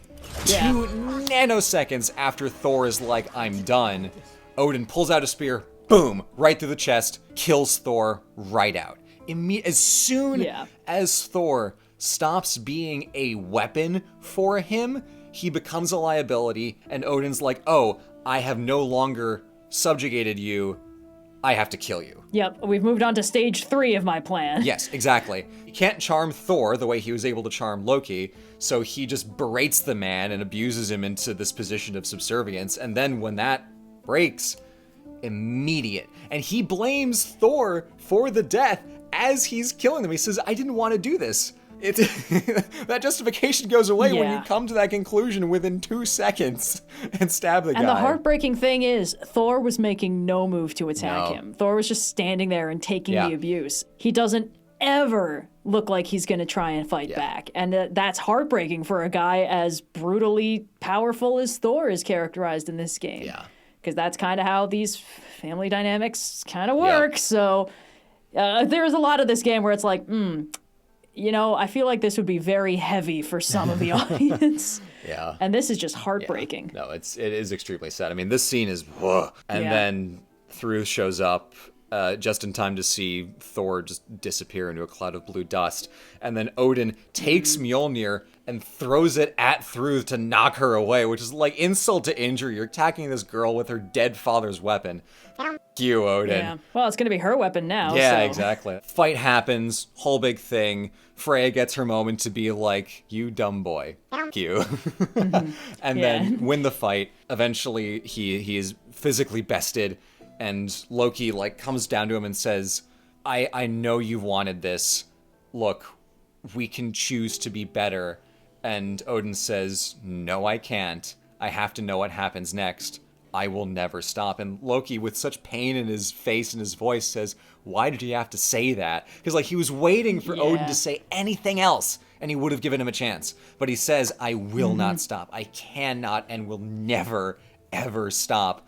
2 nanoseconds after Thor is like, "I'm done," Odin pulls out a spear, boom, right through the chest, kills Thor right out. As soon as Thor stops being a weapon for him, he becomes a liability, and Odin's like, "Oh, I have no longer subjugated you. I have to kill you." Yep, we've moved on to stage 3 of my plan. Yes, exactly. He can't charm Thor the way he was able to charm Loki, so he just berates the man and abuses him into this position of subservience, and then when that breaks, immediate. And he blames Thor for the death as he's killing them. He says, "I didn't want to do this." That justification goes away when you come to that conclusion within 2 seconds and stab the guy. And the heartbreaking thing is, Thor was making no move to attack him. Thor was just standing there and taking the abuse. He doesn't ever look like he's going to try and fight back. And that's heartbreaking for a guy as brutally powerful as Thor is characterized in this game. Yeah. Because that's kind of how these family dynamics kind of work. So there's a lot of this game where it's like, I feel like this would be very heavy for some of the audience. Yeah. And this is just heartbreaking. Yeah. No, it is extremely sad. I mean, this scene is, and then Thor shows up just in time to see Thor just disappear into a cloud of blue dust. And then Odin takes Mjolnir and throws it at Thor to knock her away, which is like insult to injury. You're attacking this girl with her dead father's weapon. F*** you, Odin. Yeah. Well, it's going to be her weapon now. Yeah, so. Exactly. Fight happens, whole big thing. Freya gets her moment to be like, "You dumb boy. F*** you." And then win the fight. Eventually, he is physically bested. And Loki comes down to him and says, I know you've wanted this. Look, we can choose to be better." And Odin says, "No, I can't. I have to know what happens next. I will never stop." And Loki, with such pain in his face and his voice, says, "Why did he have to say that?" Because he was waiting for Odin to say anything else, and he would have given him a chance. But he says, "I will not stop. I cannot and will never, ever stop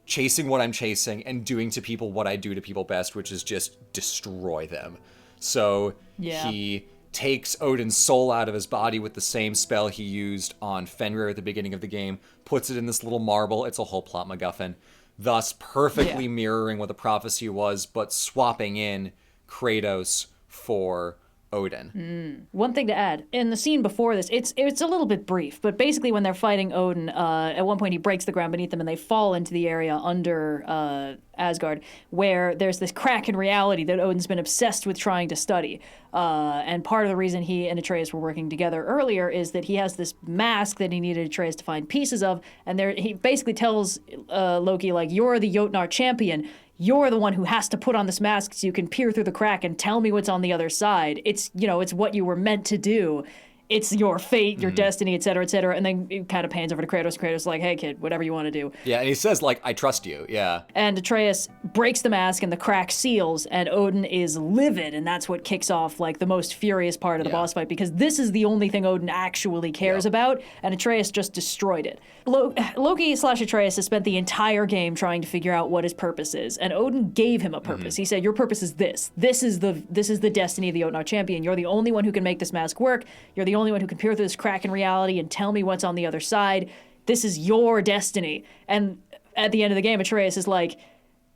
chasing what I'm chasing and doing to people what I do to people best, which is just destroy them." So he takes Odin's soul out of his body with the same spell he used on Fenrir at the beginning of the game, puts it in this little marble. It's a whole plot MacGuffin, thus perfectly mirroring what the prophecy was, but swapping in Kratos for Odin. One thing to add, in the scene before this, it's a little bit brief, but basically when they're fighting Odin, at one point he breaks the ground beneath them and they fall into the area under Asgard, where there's this crack in reality that Odin's been obsessed with trying to study. And part of the reason he and Atreus were working together earlier is that he has this mask that he needed Atreus to find pieces of, and he basically tells Loki, "You're the Jotnar champion. You're the one who has to put on this mask so you can peer through the crack and tell me what's on the other side. It's, it's what you were meant to do. It's your fate, your destiny, et cetera, et cetera." And then it kind of pans over to Kratos. Kratos is like, "Hey, kid, whatever you want to do." Yeah, and he says, "I trust you." Yeah. And Atreus breaks the mask and the crack seals, and Odin is livid, and that's what kicks off, the most furious part of the boss fight, because this is the only thing Odin actually cares about, and Atreus just destroyed it. Loki/Atreus has spent the entire game trying to figure out what his purpose is, and Odin gave him a purpose. He said, "Your purpose is this. This is the destiny of the Jotnar champion. You're the only one who can make this mask work. You're the only one who can peer through this crack in reality and tell me what's on the other side. This is your destiny." And at the end of the game, Atreus is like,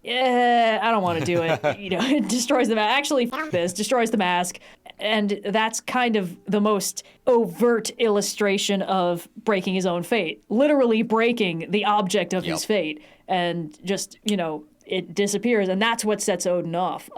I don't want to do it. It destroys the mask. Actually, this destroys the mask. And that's kind of the most overt illustration of breaking his own fate. Literally breaking the object of his fate. And just, it disappears, and that's what sets Odin off.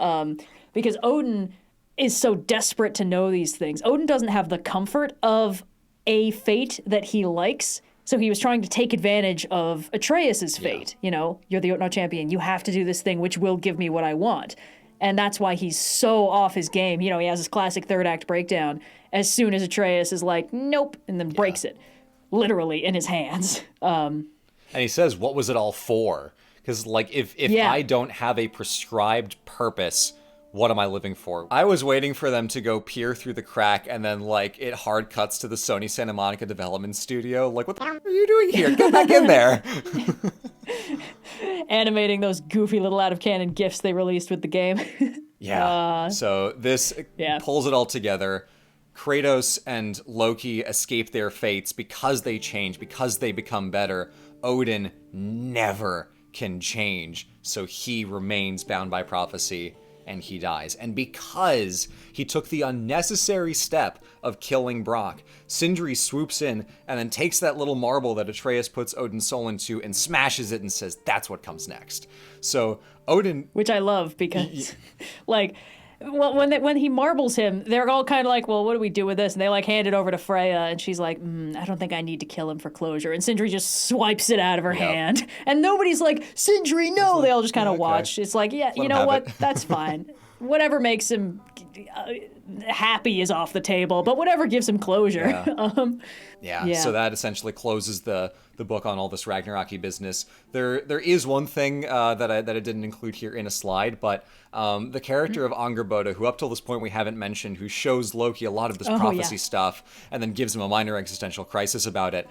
Because Odin is so desperate to know these things. Odin doesn't have the comfort of a fate that he likes, so he was trying to take advantage of Atreus's fate. You know, you're the Jotnar champion. You have to do this thing which will give me what I want. And that's why he's so off his game. You know, he has his classic third act breakdown as soon as Atreus is like, nope, and then breaks it, literally in his hands. And he says, what was it all for? Because, like, if I don't have a prescribed purpose, what am I living for? I was waiting for them to go peer through the crack, and then, like, it hard cuts to the Sony Santa Monica development studio. Like, what the f*** are you doing here? Get back in there! Animating those goofy little out-of-canon GIFs they released with the game. So this pulls it all together. Kratos and Loki escape their fates because they change, because they become better. Odin never can change, so he remains bound by prophecy, and he dies. And because he took the unnecessary step of killing Brock, Sindri swoops in and then takes that little marble that Atreus puts Odin's soul into and smashes it and says, that's what comes next. So Odin... Which I love because, like... Well, when he marbles him, they're all kind of like, well, what do we do with this? And they, like, hand it over to Freya, and she's like, I don't think I need to kill him for closure. And Sindri just swipes it out of her hand. And nobody's like, Sindri, no! They all just kind of watch. It's like, yeah, you know what? That's fine. Whatever makes him happy is off the table, but whatever gives him closure. So that essentially closes the book on all this Ragnarok-y business. There is one thing that I didn't include here in a slide, but the character of Angrboda, who up till this point we haven't mentioned, who shows Loki a lot of this prophecy stuff and then gives him a minor existential crisis about it.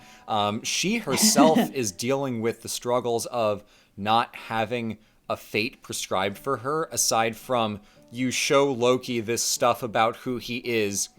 She herself is dealing with the struggles of not having a fate prescribed for her, aside from you show Loki this stuff about who he is,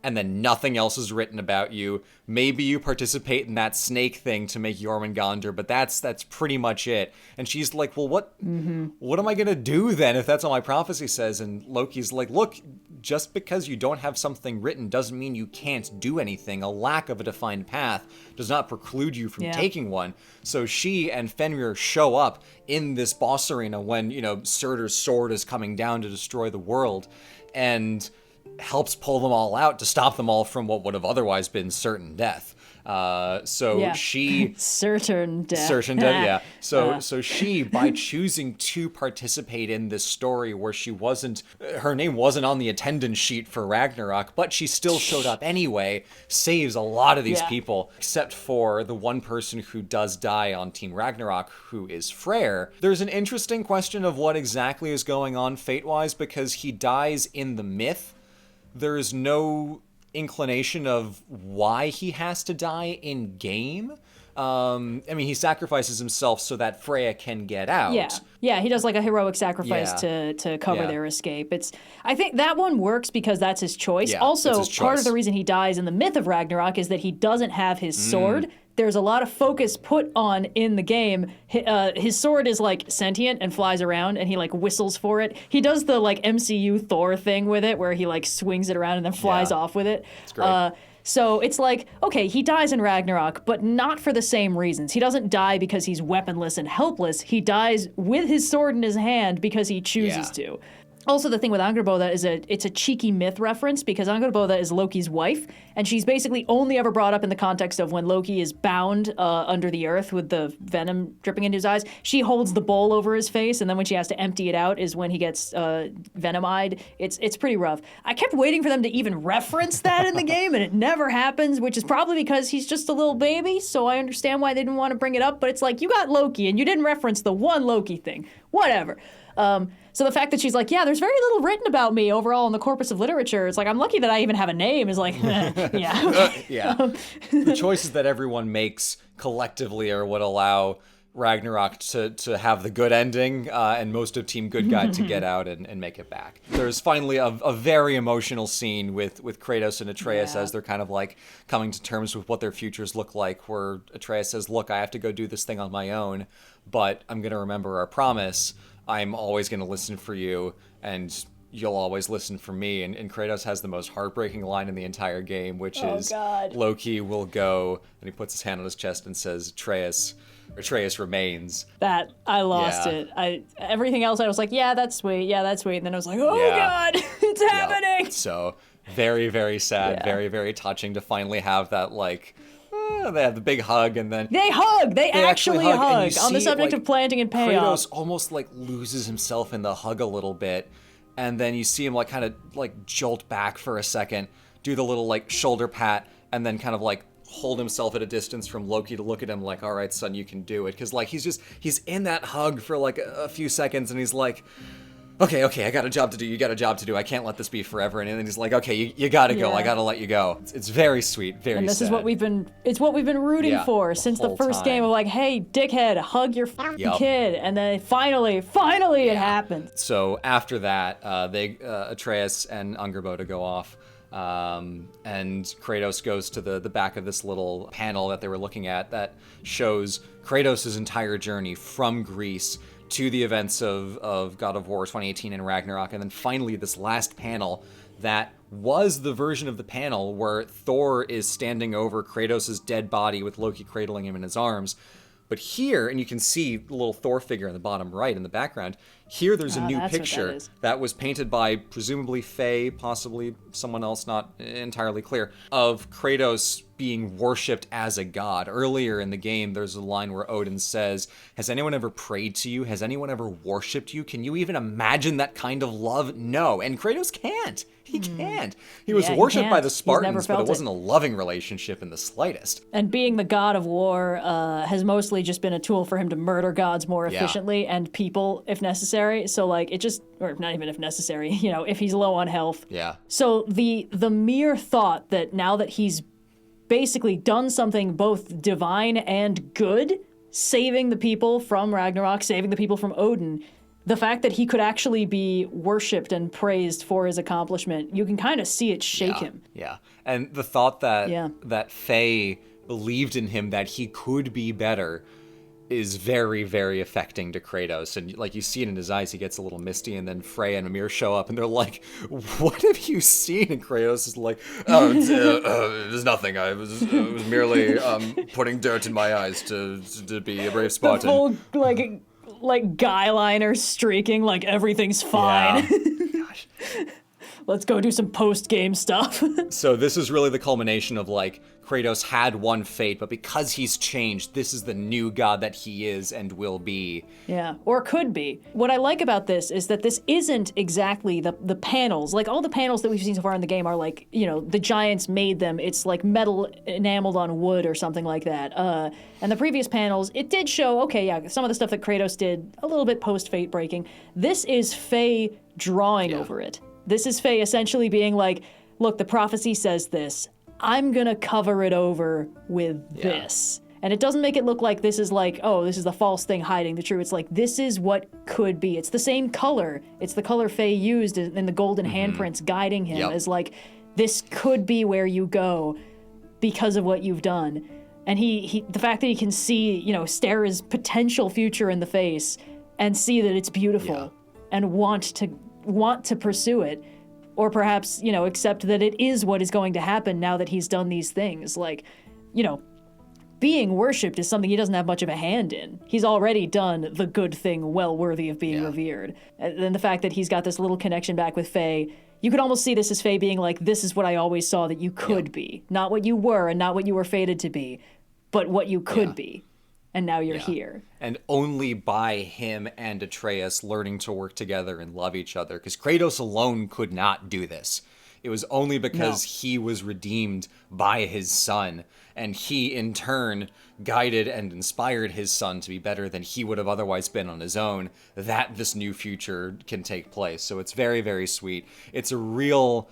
and then nothing else is written about you. Maybe you participate in that snake thing to make Jormungandr, but that's pretty much it. And she's like, well, what am I gonna do then if that's all my prophecy says? And Loki's like, look, just because you don't have something written doesn't mean you can't do anything. A lack of a defined path does not preclude you from taking one. So she and Fenrir show up in this boss arena when, you know, Surtur's sword is coming down to destroy the world, and helps pull them all out to stop them all from what would have otherwise been certain death. She... Certain death. Certain death, yeah. So she, by choosing to participate in this story where she wasn't... Her name wasn't on the attendance sheet for Ragnarok, but she still showed up anyway, saves a lot of these people, except for the one person who does die on Team Ragnarok, who is Freyr. There's an interesting question of what exactly is going on fate-wise, because he dies in the myth. There's no inclination of why he has to die in game. I mean, he sacrifices himself so that Freya can get out. Yeah, he does like a heroic sacrifice to cover their escape. I think that one works because that's his choice. Also, part of the reason he dies in the myth of Ragnarok is that he doesn't have his sword. There's a lot of focus put on in the game. His sword is like sentient and flies around, and he like whistles for it. He does the like MCU Thor thing with it, where he like swings it around and then flies off with it. It's great. So it's like, okay, he dies in Ragnarok, but not for the same reasons. He doesn't die because he's weaponless and helpless. He dies with his sword in his hand because he chooses to. Also, the thing with Angrboda is it's a cheeky myth reference because Angrboda is Loki's wife, and she's basically only ever brought up in the context of when Loki is bound under the earth with the venom dripping into his eyes. She holds the bowl over his face, and then when she has to empty it out is when he gets venom-eyed. It's pretty rough. I kept waiting for them to even reference that in the game, and it never happens, which is probably because he's just a little baby, so I understand why they didn't want to bring it up, but it's like, you got Loki, and you didn't reference the one Loki thing. Whatever. So the fact that she's like, yeah, there's very little written about me overall in the corpus of literature. It's like, I'm lucky that I even have a name. Is like, The choices that everyone makes collectively are what allow Ragnarok to have the good ending, and most of Team Good Guy to get out and make it back. There's finally a very emotional scene with Kratos and Atreus as they're kind of like coming to terms with what their futures look like, where Atreus says, look, I have to go do this thing on my own, but I'm going to remember our promise. I'm always going to listen for you, and you'll always listen for me. And Kratos has the most heartbreaking line in the entire game, which is, Loki will go, and he puts his hand on his chest and says, Atreus, Atreus remains. That, I lost Yeah. it. Everything else I was like, yeah, that's sweet, and then I was like, oh Yeah. god, it's happening! So very, very sad, Yeah. very, very touching to finally have that, like, they have the big hug, and then They hug! They actually and hug! you On the see, subject like, of planting and payoff. Kratos almost, like, loses himself in the hug a little bit, and then you see him, like, kind of, like, jolt back for a second, do the little, like, shoulder pat, and then kind of, like, hold himself at a distance from Loki to look at him like, all right, son, you can do it. Because, like, he's in that hug for, like, a few seconds, and he's like, okay, I got a job to do, you got a job to do, I can't let this be forever. And then he's like, okay, you gotta go, Yeah. I gotta let you go. It's very sweet, very And this sad. is what we've been rooting Yeah, for the since the whole first time. game of like, hey, dickhead, hug your f***ing Yep. kid. And then finally it happened. So after that, Atreus and Angrboda go off, and Kratos goes to the back of this little panel that they were looking at that shows Kratos' entire journey from Greece to the events of God of War 2018 and Ragnarok, and then finally this last panel that was the version of the panel where Thor is standing over Kratos' dead body with Loki cradling him in his arms. But here, and you can see the little Thor figure in the bottom right in the background, here there's a new that's what that picture is. that was painted by presumably Faye, possibly someone else, not entirely clear, of Kratos being worshipped as a god. Earlier in the game, there's a line where Odin says, has anyone ever prayed to you? Has anyone ever worshipped you? Can you even imagine that kind of love? No. And Kratos can't. He can't. He was Yeah, he worshipped by can't. the He's never Spartans, but felt it it. wasn't a loving relationship in the slightest. And being the god of war has mostly just been a tool for him to murder gods more Yeah. efficiently and people if necessary. So like it just, or not even if necessary, you know, if he's low on health. Yeah. So the mere thought that now that he's basically done something both divine and good, saving the people from Ragnarok, saving the people from Odin, the fact that he could actually be worshipped and praised for his accomplishment, you can kind of see it shake him. Yeah. And the thought that Yeah. that Faye believed in him, that he could be better, is very, very affecting to Kratos. And like you see it in his eyes, he gets a little misty, and then Freya and Ymir show up and they're like, what have you seen? And Kratos is like, oh, it was nothing. I was merely putting dirt in my eyes to be a brave The Spartan. full like guy liner streaking like everything's fine. Gosh. Let's go do some post game stuff. So this is really the culmination of like Kratos had one fate, but because he's changed, this is the new god that he is and will be. Yeah, or could be. What I like about this is that this isn't exactly the panels. Like all the panels that we've seen so far in the game are like, you know, the giants made them. It's like metal enameled on wood or something like that. And the previous panels, it did show, okay, yeah, some of the stuff that Kratos did, a little bit post-fate breaking. This is Faye drawing over it. This is Faye essentially being like, look, the prophecy says this. I'm gonna cover it over with this. And it doesn't make it look like this is like, oh, this is the false thing hiding the truth. It's like, this is what could be. It's the same color. It's the color Faye used in the golden handprints guiding him as like, this could be where you go because of what you've done. And he the fact that he can see, you know, stare his potential future in the face and see that it's beautiful and want to pursue it. Or perhaps, you know, accept that it is what is going to happen now that he's done these things. Like, you know, being worshipped is something he doesn't have much of a hand in. He's already done the good thing well worthy of being revered. And then the fact that he's got this little connection back with Faye, you could almost see this as Faye being like, this is what I always saw that you could be. Not what you were and not what you were fated to be, but what you could be. And now you're here. And only by him and Atreus learning to work together and love each other, because Kratos alone could not do this. It was only because he was redeemed by his son, and he in turn guided and inspired his son to be better than he would have otherwise been on his own, that this new future can take place. So it's very, very sweet. It's a real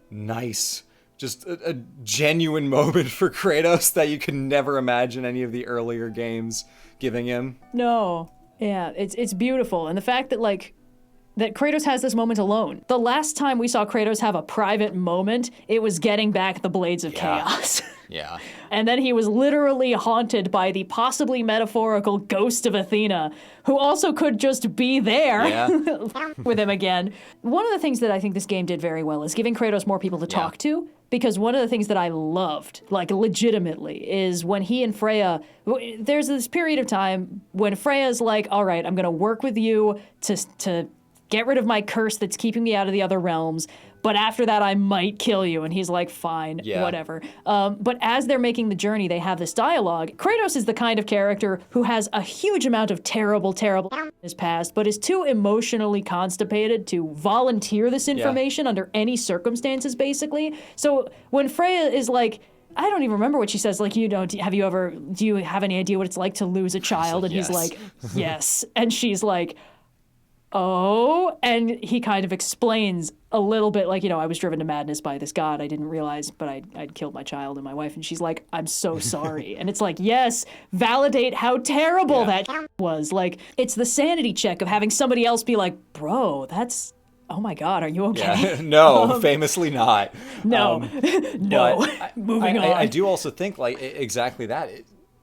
nice, just a genuine moment for Kratos that you could never imagine any of the earlier games giving him. No. Yeah, it's beautiful. And the fact that, like, that Kratos has this moment alone. The last time we saw Kratos have a private moment, it was getting back the Blades of Chaos. Yeah. And then he was literally haunted by the possibly metaphorical ghost of Athena, who also could just be there with him again. One of the things that I think this game did very well is giving Kratos more people to talk to. because one of the things that I loved, like legitimately, is when he and Freya, there's this period of time when Freya's like, all right, I'm going to work with you to get rid of my curse that's keeping me out of the other realms. But after that, I might kill you. And he's like, fine, whatever. But as they're making the journey, they have this dialogue. Kratos is the kind of character who has a huge amount of terrible in his past, but is too emotionally constipated to volunteer this information under any circumstances, basically. So when Freya is like, I don't even remember what she says. Like, you know, do you have any idea what it's like to lose a child? And he's like, yes. And she's like, oh, and he kind of explains a little bit, like, you know, I was driven to madness by this god. I didn't realize, but I'd killed my child and my wife. And she's like, I'm so sorry. And it's like, yes, validate how terrible that was. Like, it's the sanity check of having somebody else be like, bro, that's, oh my God, are you okay? Yeah. No, famously not. No, no. Moving on. I do also think, like, exactly that.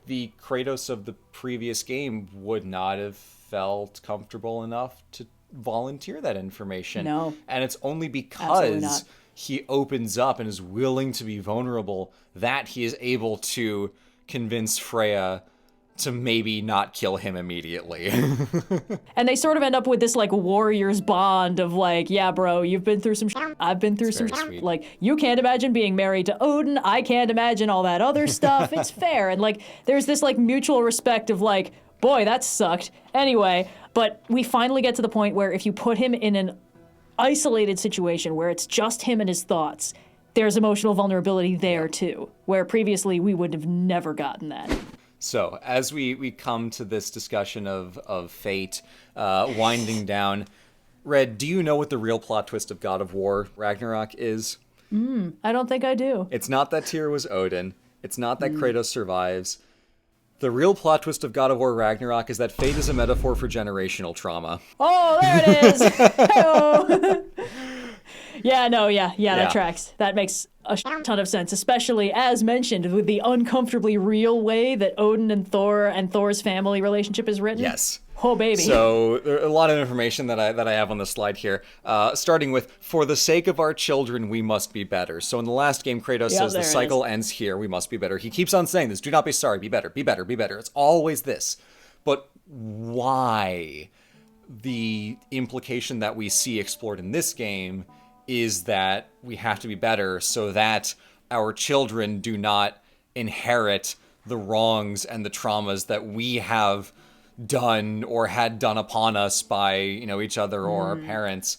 The Kratos of the previous game would not have felt comfortable enough to volunteer that information. No. And it's only because he opens up and is willing to be vulnerable that he is able to convince Freya to maybe not kill him immediately. And they sort of end up with this like warriors bond of like, yeah, bro, you've been through some shit. I've been through some shit. Like, you can't imagine being married to Odin. I can't imagine all that other stuff. It's fair. And like, there's this like mutual respect of like, boy, that sucked. Anyway, but we finally get to the point where if you put him in an isolated situation where it's just him and his thoughts, there's emotional vulnerability there too, where previously we would have never gotten that. So as we come to this discussion of fate winding down, Red, do you know what the real plot twist of God of War Ragnarok is? I don't think I do. It's not that Tyr was Odin. It's not that Kratos survives. The real plot twist of God of War Ragnarok is that fate is a metaphor for generational trauma. Oh, there it is! Hey-oh. That tracks. That makes a ton of sense, especially as mentioned with the uncomfortably real way that Odin and Thor's family relationship is written. Yes. Oh, baby. So there are a lot of information that I have on the slide here, starting with, for the sake of our children, we must be better. So in the last game, Kratos says the cycle ends here, we must be better. He keeps on saying this, do not be sorry, be better, be better, be better. It's always this. But why? The implication that we see explored in this game is that we have to be better so that our children do not inherit the wrongs and the traumas that we have done or had done upon us by, you know, each other or our parents.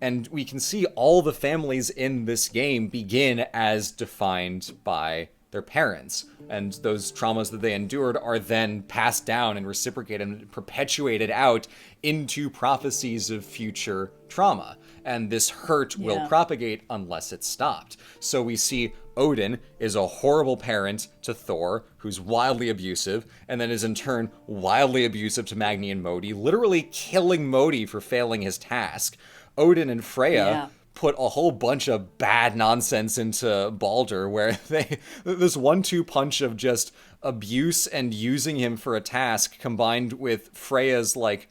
And we can see all the families in this game begin as defined by their parents. And those traumas that they endured are then passed down and reciprocated and perpetuated out into prophecies of future trauma. And this hurt will propagate unless it's stopped. So we see Odin is a horrible parent to Thor, who's wildly abusive, and then is in turn wildly abusive to Magni and Modi, literally killing Modi for failing his task. Odin and Freya put a whole bunch of bad nonsense into Baldur, where this 1-2 punch of just abuse and using him for a task combined with Freya's like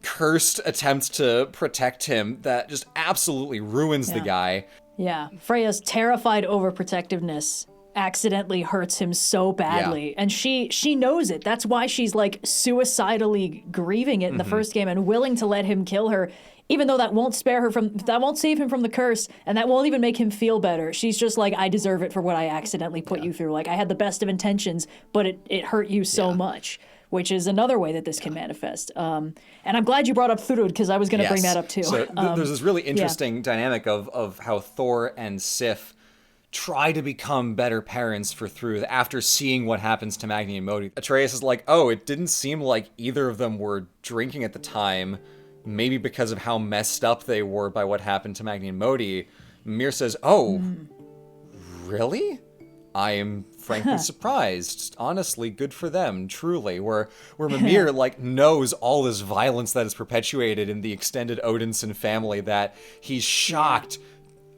cursed attempts to protect him that just absolutely ruins the guy. Yeah, Freya's terrified overprotectiveness accidentally hurts him so badly, and she knows it. That's why she's like suicidally grieving it in the first game and willing to let him kill her, even though that won't save him from the curse, and that won't even make him feel better. She's just like, I deserve it for what I accidentally put you through. Like, I had the best of intentions, but it hurt you so much. Which is another way that this can manifest. And I'm glad you brought up Thrud, because I was going to bring that up too. So there's this really interesting dynamic of how Thor and Sif try to become better parents for Thrud after seeing what happens to Magni and Modi. Atreus is like, oh, it didn't seem like either of them were drinking at the time, maybe because of how messed up they were by what happened to Magni and Modi. Mimir says, oh, really? I am frankly surprised. Honestly, good for them, truly. Where Mimir like knows all this violence that is perpetuated in the extended Odinson family, that he's shocked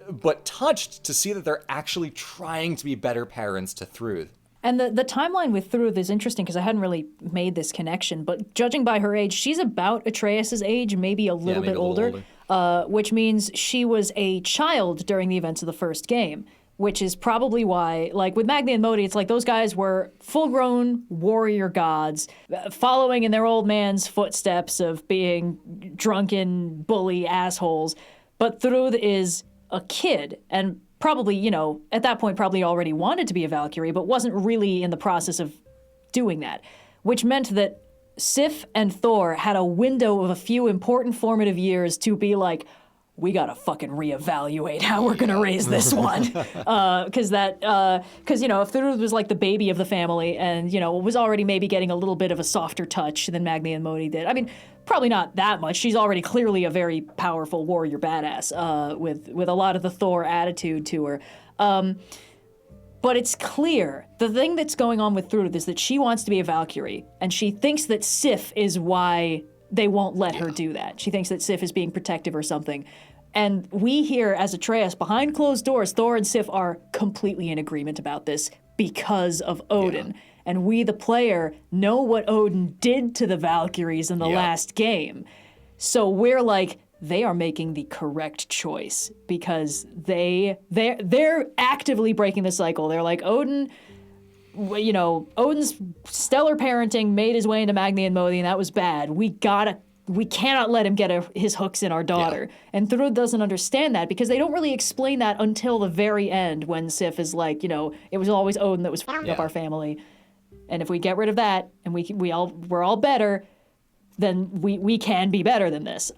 but touched to see that they're actually trying to be better parents to Thrud. And the timeline with Thrud is interesting because I hadn't really made this connection, but judging by her age, she's about Atreus' age, maybe a little bit older. which means she was a child during the events of the first game, which is probably why, like with Magni and Modi, it's like those guys were full-grown warrior gods, following in their old man's footsteps of being drunken, bully assholes. But Thrud is a kid, and probably, you know, at that point probably already wanted to be a Valkyrie, but wasn't really in the process of doing that, which meant that Sif and Thor had a window of a few important formative years to be like, we gotta fucking reevaluate how we're gonna raise this one. Because you know, if Thrud was like the baby of the family and, you know, was already maybe getting a little bit of a softer touch than Magni and Modi did. I mean, probably not that much. She's already clearly a very powerful warrior badass with a lot of the Thor attitude to her. But it's clear, the thing that's going on with Thrud is that she wants to be a Valkyrie, and she thinks that Sif is why they won't let her do that. She thinks that Sif is being protective or something. And we here, as Atreus, behind closed doors, Thor and Sif are completely in agreement about this because of Odin. Yeah. And we, the player, know what Odin did to the Valkyries in the last game. So we're like, they are making the correct choice because they're actively breaking the cycle. They're like, Odin, you know, Odin's stellar parenting made his way into Magni and Modi, and that was bad. We cannot let him get his hooks in our daughter. Yeah. And Thrud doesn't understand that because they don't really explain that until the very end when Sif is like, you know, it was always Odin that was fucking up our family. And if we get rid of that and we're all better, then we can be better than this.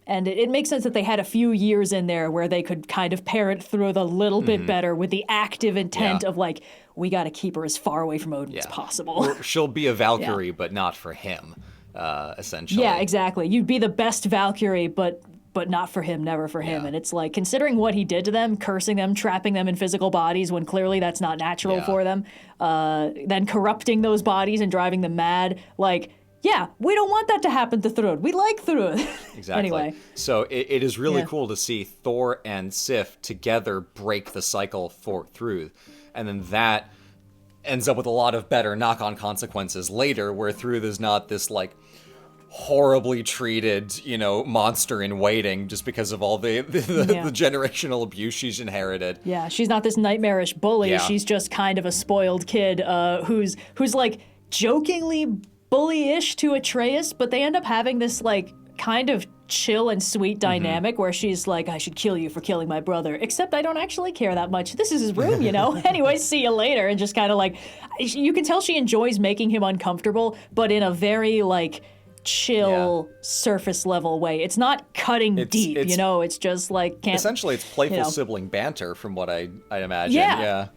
And it makes sense that they had a few years in there where they could kind of parent Thrud a little bit better with the active intent of like, we got to keep her as far away from Odin as possible. Or she'll be a Valkyrie, but not for him, essentially. Yeah, exactly. You'd be the best Valkyrie, but not for him, never for him. And it's like, considering what he did to them, cursing them, trapping them in physical bodies when clearly that's not natural for them, then corrupting those bodies and driving them mad, like, yeah, we don't want that to happen to Thrud. We like Thrud. Exactly. Anyway. So it is really cool to see Thor and Sif together break the cycle for Thrud. And then that ends up with a lot of better knock-on consequences later, where Thrud is not this, like, horribly treated, you know, monster in waiting just because of all the generational abuse she's inherited. Yeah, she's not this nightmarish bully. Yeah. She's just kind of a spoiled kid who's like, jokingly bully-ish to Atreus, but they end up having this like kind of chill and sweet dynamic where she's like, I should kill you for killing my brother, except I don't actually care that much. This is his room, you know? Anyway, see you later. And just kind of like, you can tell she enjoys making him uncomfortable, but in a very like chill surface level way. It's not cutting deep, you know? It's just like, essentially it's playful sibling banter from what I imagine.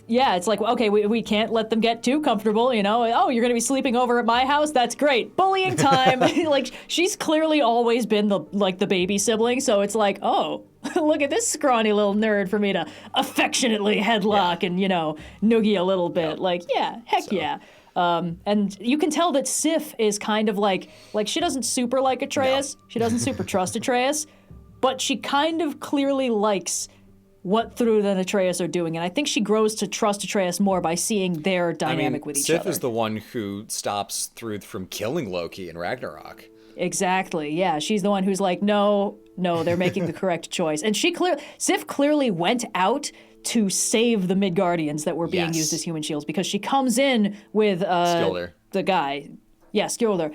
Yeah, it's like, okay, we can't let them get too comfortable, you know? Oh, you're going to be sleeping over at my house? That's great. Bullying time. Like, she's clearly always been the baby sibling, so it's like, oh, look at this scrawny little nerd for me to affectionately headlock and, you know, noogie a little bit. Like, heck yeah. And you can tell that Sif is kind of like she doesn't super like Atreus. No. She doesn't super trust Atreus, but she kind of clearly likes what Thrud and Atreus are doing. And I think she grows to trust Atreus more by seeing their dynamic with each other. Sif is the one who stops Thrud from killing Loki in Ragnarok. Exactly, yeah. She's the one who's like, no, they're making the correct choice. And Sif clearly went out to save the Midgardians that were being used as human shields, because she comes in with the guy. Yeah, Skjolder,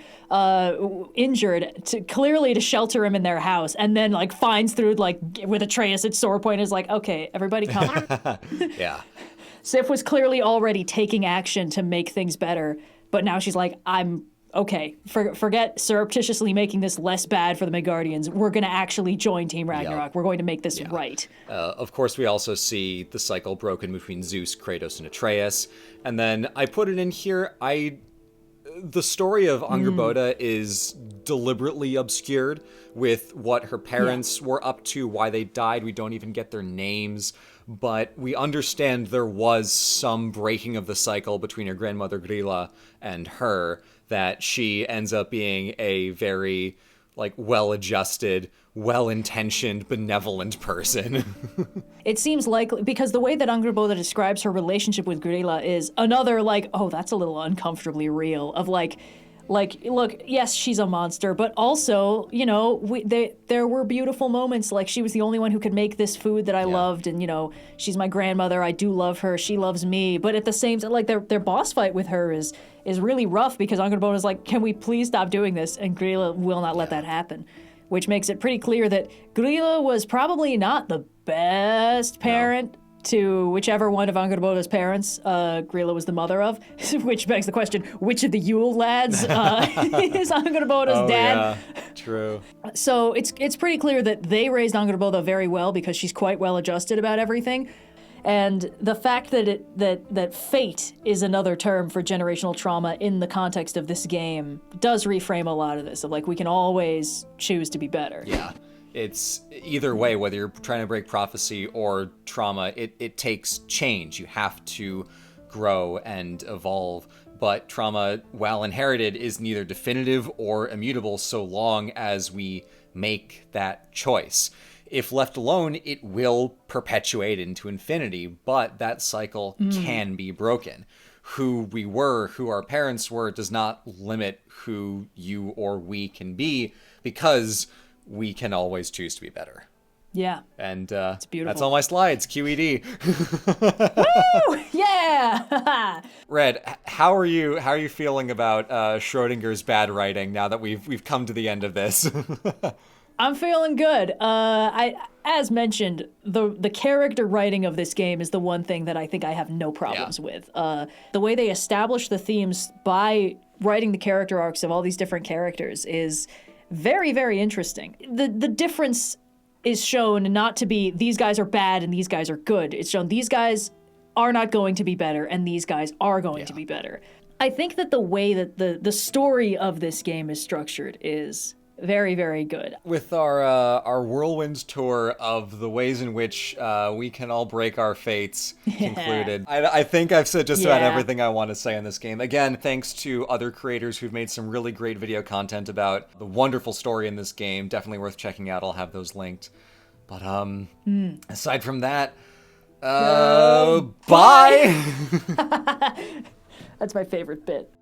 injured, clearly to shelter him in their house, and then like finds Thrud like with Atreus at sword point, is like, okay, everybody come. Yeah. Sif was clearly already taking action to make things better, but now she's like, I'm okay. Forget surreptitiously making this less bad for the Midgardians. We're going to actually join Team Ragnarok. Yep. We're going to make this right. Of course, we also see the cycle broken between Zeus, Kratos, and Atreus, and then I put it in here. The story of Angrboda is deliberately obscured with what her parents were up to, why they died. We don't even get their names, but we understand there was some breaking of the cycle between her grandmother Grilla and her, that she ends up being a very like well-adjusted, well-intentioned, benevolent person. It seems likely, because the way that Angrboda describes her relationship with Grilla is another like, oh, that's a little uncomfortably real, of like Like, look, yes, she's a monster, but also, you know, there were beautiful moments. Like, she was the only one who could make this food that I loved, and, you know, she's my grandmother. I do love her. She loves me. But at the same time, like, their boss fight with her is really rough because Angrboda is like, can we please stop doing this? And Grilla will not let that happen, which makes it pretty clear that Grilla was probably not the best parent. To whichever one of Angrboda's parents Grilla was the mother of, which begs the question, which of the Yule lads is Angrboda's dad? Yeah, true. So it's pretty clear that they raised Angrboda very well because she's quite well adjusted about everything. And the fact that that fate is another term for generational trauma in the context of this game does reframe a lot of this, of like, we can always choose to be better. Yeah. It's either way, whether you're trying to break prophecy or trauma, it takes change. You have to grow and evolve. But trauma, while inherited, is neither definitive or immutable so long as we make that choice. If left alone, it will perpetuate into infinity, but that cycle can be broken. Who we were, who our parents were, does not limit who you or we can be, because we can always choose to be better. Yeah. And it's beautiful. That's all my slides. QED. Woo! Yeah. Red, how are you feeling about Schrodinger's bad writing now that we've come to the end of this? I'm feeling good. As mentioned, the character writing of this game is the one thing that I think I have no problems with. The way they establish the themes by writing the character arcs of all these different characters is very, very interesting. The difference is shown not to be these guys are bad and these guys are good. It's shown these guys are not going to be better and these guys are going to be better. I think that the way that the story of this game is structured is very, very good. With our whirlwind tour of the ways in which we can all break our fates concluded, I think I've said just about everything I want to say in this game. Again, thanks to other creators who've made some really great video content about the wonderful story in this game. Definitely worth checking out. I'll have those linked. But aside from that, bye! That's my favorite bit.